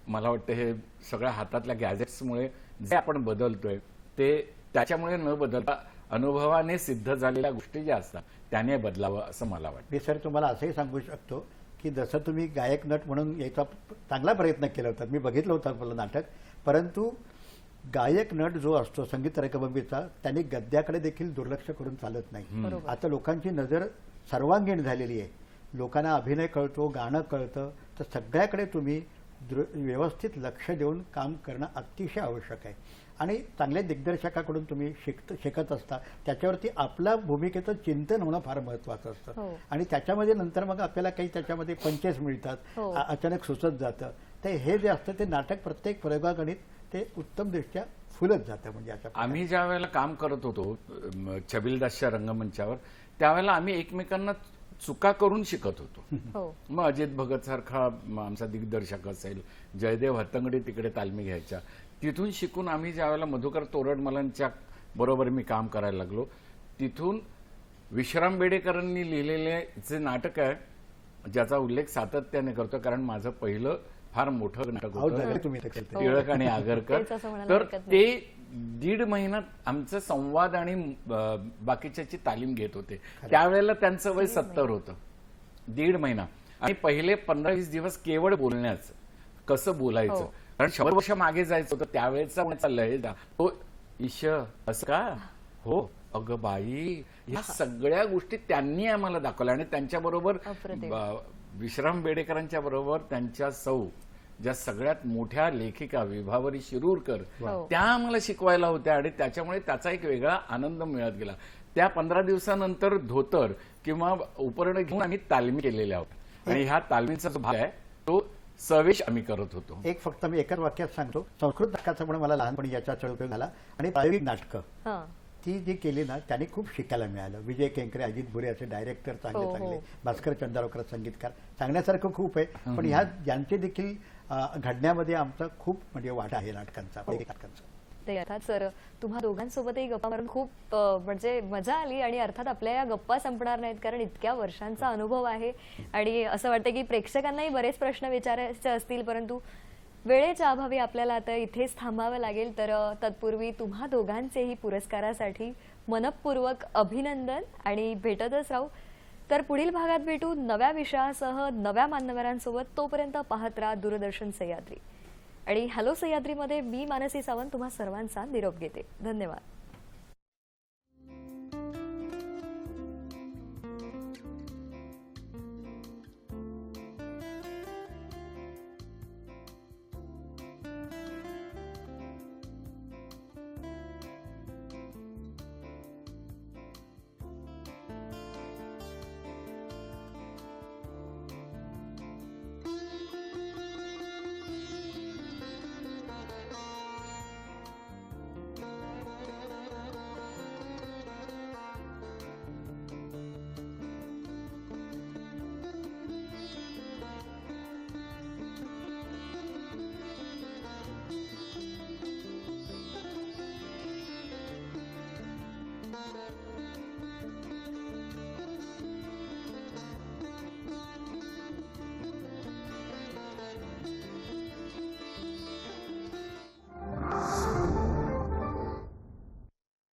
मला वाटतं हे सगळ्या हातातल्या गॅजेट्समुळे जे आपण बदलतोय ते त्याच्यामुळे न बदलता अनुभवाने सिद्ध झालेल्या गोष्टी ज्या असतात त्याने बदलावं असं मला वाटतं. मी सर तुम्हाला असंही सांगू शकतो की जसं तुम्ही गायक नट म्हणून याचा चांगला प्रयत्न केला होता, मी बघितलं होतं आपलं नाटक, परंतु गायक नट जो असतो संगीत रंगभूमीचा त्यांनी गद्याकडे देखील दुर्लक्ष करून चालत नाही. बरोबर. आता लोकांची नजर सर्वांगीण झालेली आहे. लोकांना अभिनय कळतो, गाणं कळतं, तर सगळ्याकडे तुम्ही व्यवस्थित लक्ष देऊन काम करणं अतिशय आवश्यक आहे. आणि चांगल्या दिग्दर्शकाकडून तुम्ही शिकत असता त्याच्यावरती आपल्या भूमिकेचं चिंतन होणं फार महत्वाचं असतं. हो. आणि त्याच्यामध्ये नंतर मग आपल्याला काही त्याच्यामध्ये पंचेस मिळतात, हो. अचानक सुचत जातं. तर हे जे असतं ते नाटक प्रत्येक प्रयोगागणित ते उत्तमदृष्ट्या फुलत जातं. म्हणजे अशा प्रकारे. आम्ही ज्या वेळेला काम करत होतो छबिलदासच्या रंगमंचावर त्यावेळेला आम्ही एकमेकांना चुका करून शिकत होतो. हो. मग अजित भगत सारखा आमचा दिग्दर्शक असेल, जयदेव हतंगडी तिकडे तालमी घ्यायच्या, तिथून शिकून आम्ही ज्यावेळेला मधुकर तोरडमलांच्या बरोबर मी काम करायला लागलो तिथून विश्राम बेडेकरांनी लिहिलेले जे नाटक आहे ज्याचा उल्लेख सातत्याने करतो कारण माझं पहिलं फार मोठं नाटक होतं तुम्ही ते केलं. टिळक आणि आगरकर. तेच असं म्हणायला तर हरकत ते 1.5 महिन्यात आमचं संवाद आणि बाकीच्याची तालीम घेत होते. त्यावेळेला त्यांचं वय 70 होतं. 1.5 महिना आणि पहिले 15-20 दिवस केवळ बोलण्याचं, कसं बोलायचं. हो. कारण 100 वर्ष मागे जायचं होतं त्यावेळेचा माझा लय तो ईश असं का हो अगं बाई या सगळ्या गोष्टी त्यांनी आम्हाला दाखवल्या. आणि त्यांच्याबरोबर अप्रतिम. विश्राम बेडेकरांच्या बरोबर त्यांच्या सौ ज्या सगळ्यात मोठ्या लेखिका विभावरी शिरूरकर हो. त्या आम्हाला शिकवायला होत्या आणि त्याच्यामुळे त्याचा एक वेगळा आनंद मिळत गेला. त्या 15 दिवसानंतर धोतर किंवा उपकरणं घेऊन आम्ही तालमी केलेल्या आहोत. आणि ह्या तालमीचा जो भाग आहे तो सवेश आम्ही करत होतो. एक फक्त मी एकच वाक्यात सांगतो, संस्कृत नाटकाचा पण मला लहानपणी याचा उपयोग झाला आणि प्रायोगिक नाटकं हां ती जी केली ना त्यांनी खूप शिकायला मिळालं. विजय केंकरे, अजित भुरे असे डायरेक्टर चांगले हो, चांगले, हो. भास्कर चंदावरकर संगीतकार, सांगण्यासारखं खूप आहे. पण ह्या ज्यांचे देखील घडण्यामध्ये आमचा खूप म्हणजे वाटा आहे नाटकांचा, प्रायोगिक नाटकांचा. ते अर्थात सर तुम्हा दोघांसोबतही गप्पा मारून खूप म्हणजे मजा आली आणि अर्थात आपल्या या गप्पा संपणार नाहीत कारण इतक्या वर्षांचा अनुभव आहे आणि असं वाटतं की प्रेक्षकांनाही बरेच प्रश्न विचारायचे असतील परंतु वेळेच्या अभावी आपल्याला आता इथेच थांबावं लागेल. तर तत्पूर्वी तुम्हा दोघांचेही पुरस्कारासाठी मनपूर्वक अभिनंदन आणि भेटतच राहू. तर पुढील भागात भेटू नव्या विषयासह नव्या मान्यवरांसोबत. तोपर्यंत पाहत राहा दूरदर्शन सह्याद्री आणि हॅलो सह्याद्रीमध्ये मी मानसी सावंत तुम्हा सर्वांचा निरोप घेते. धन्यवाद.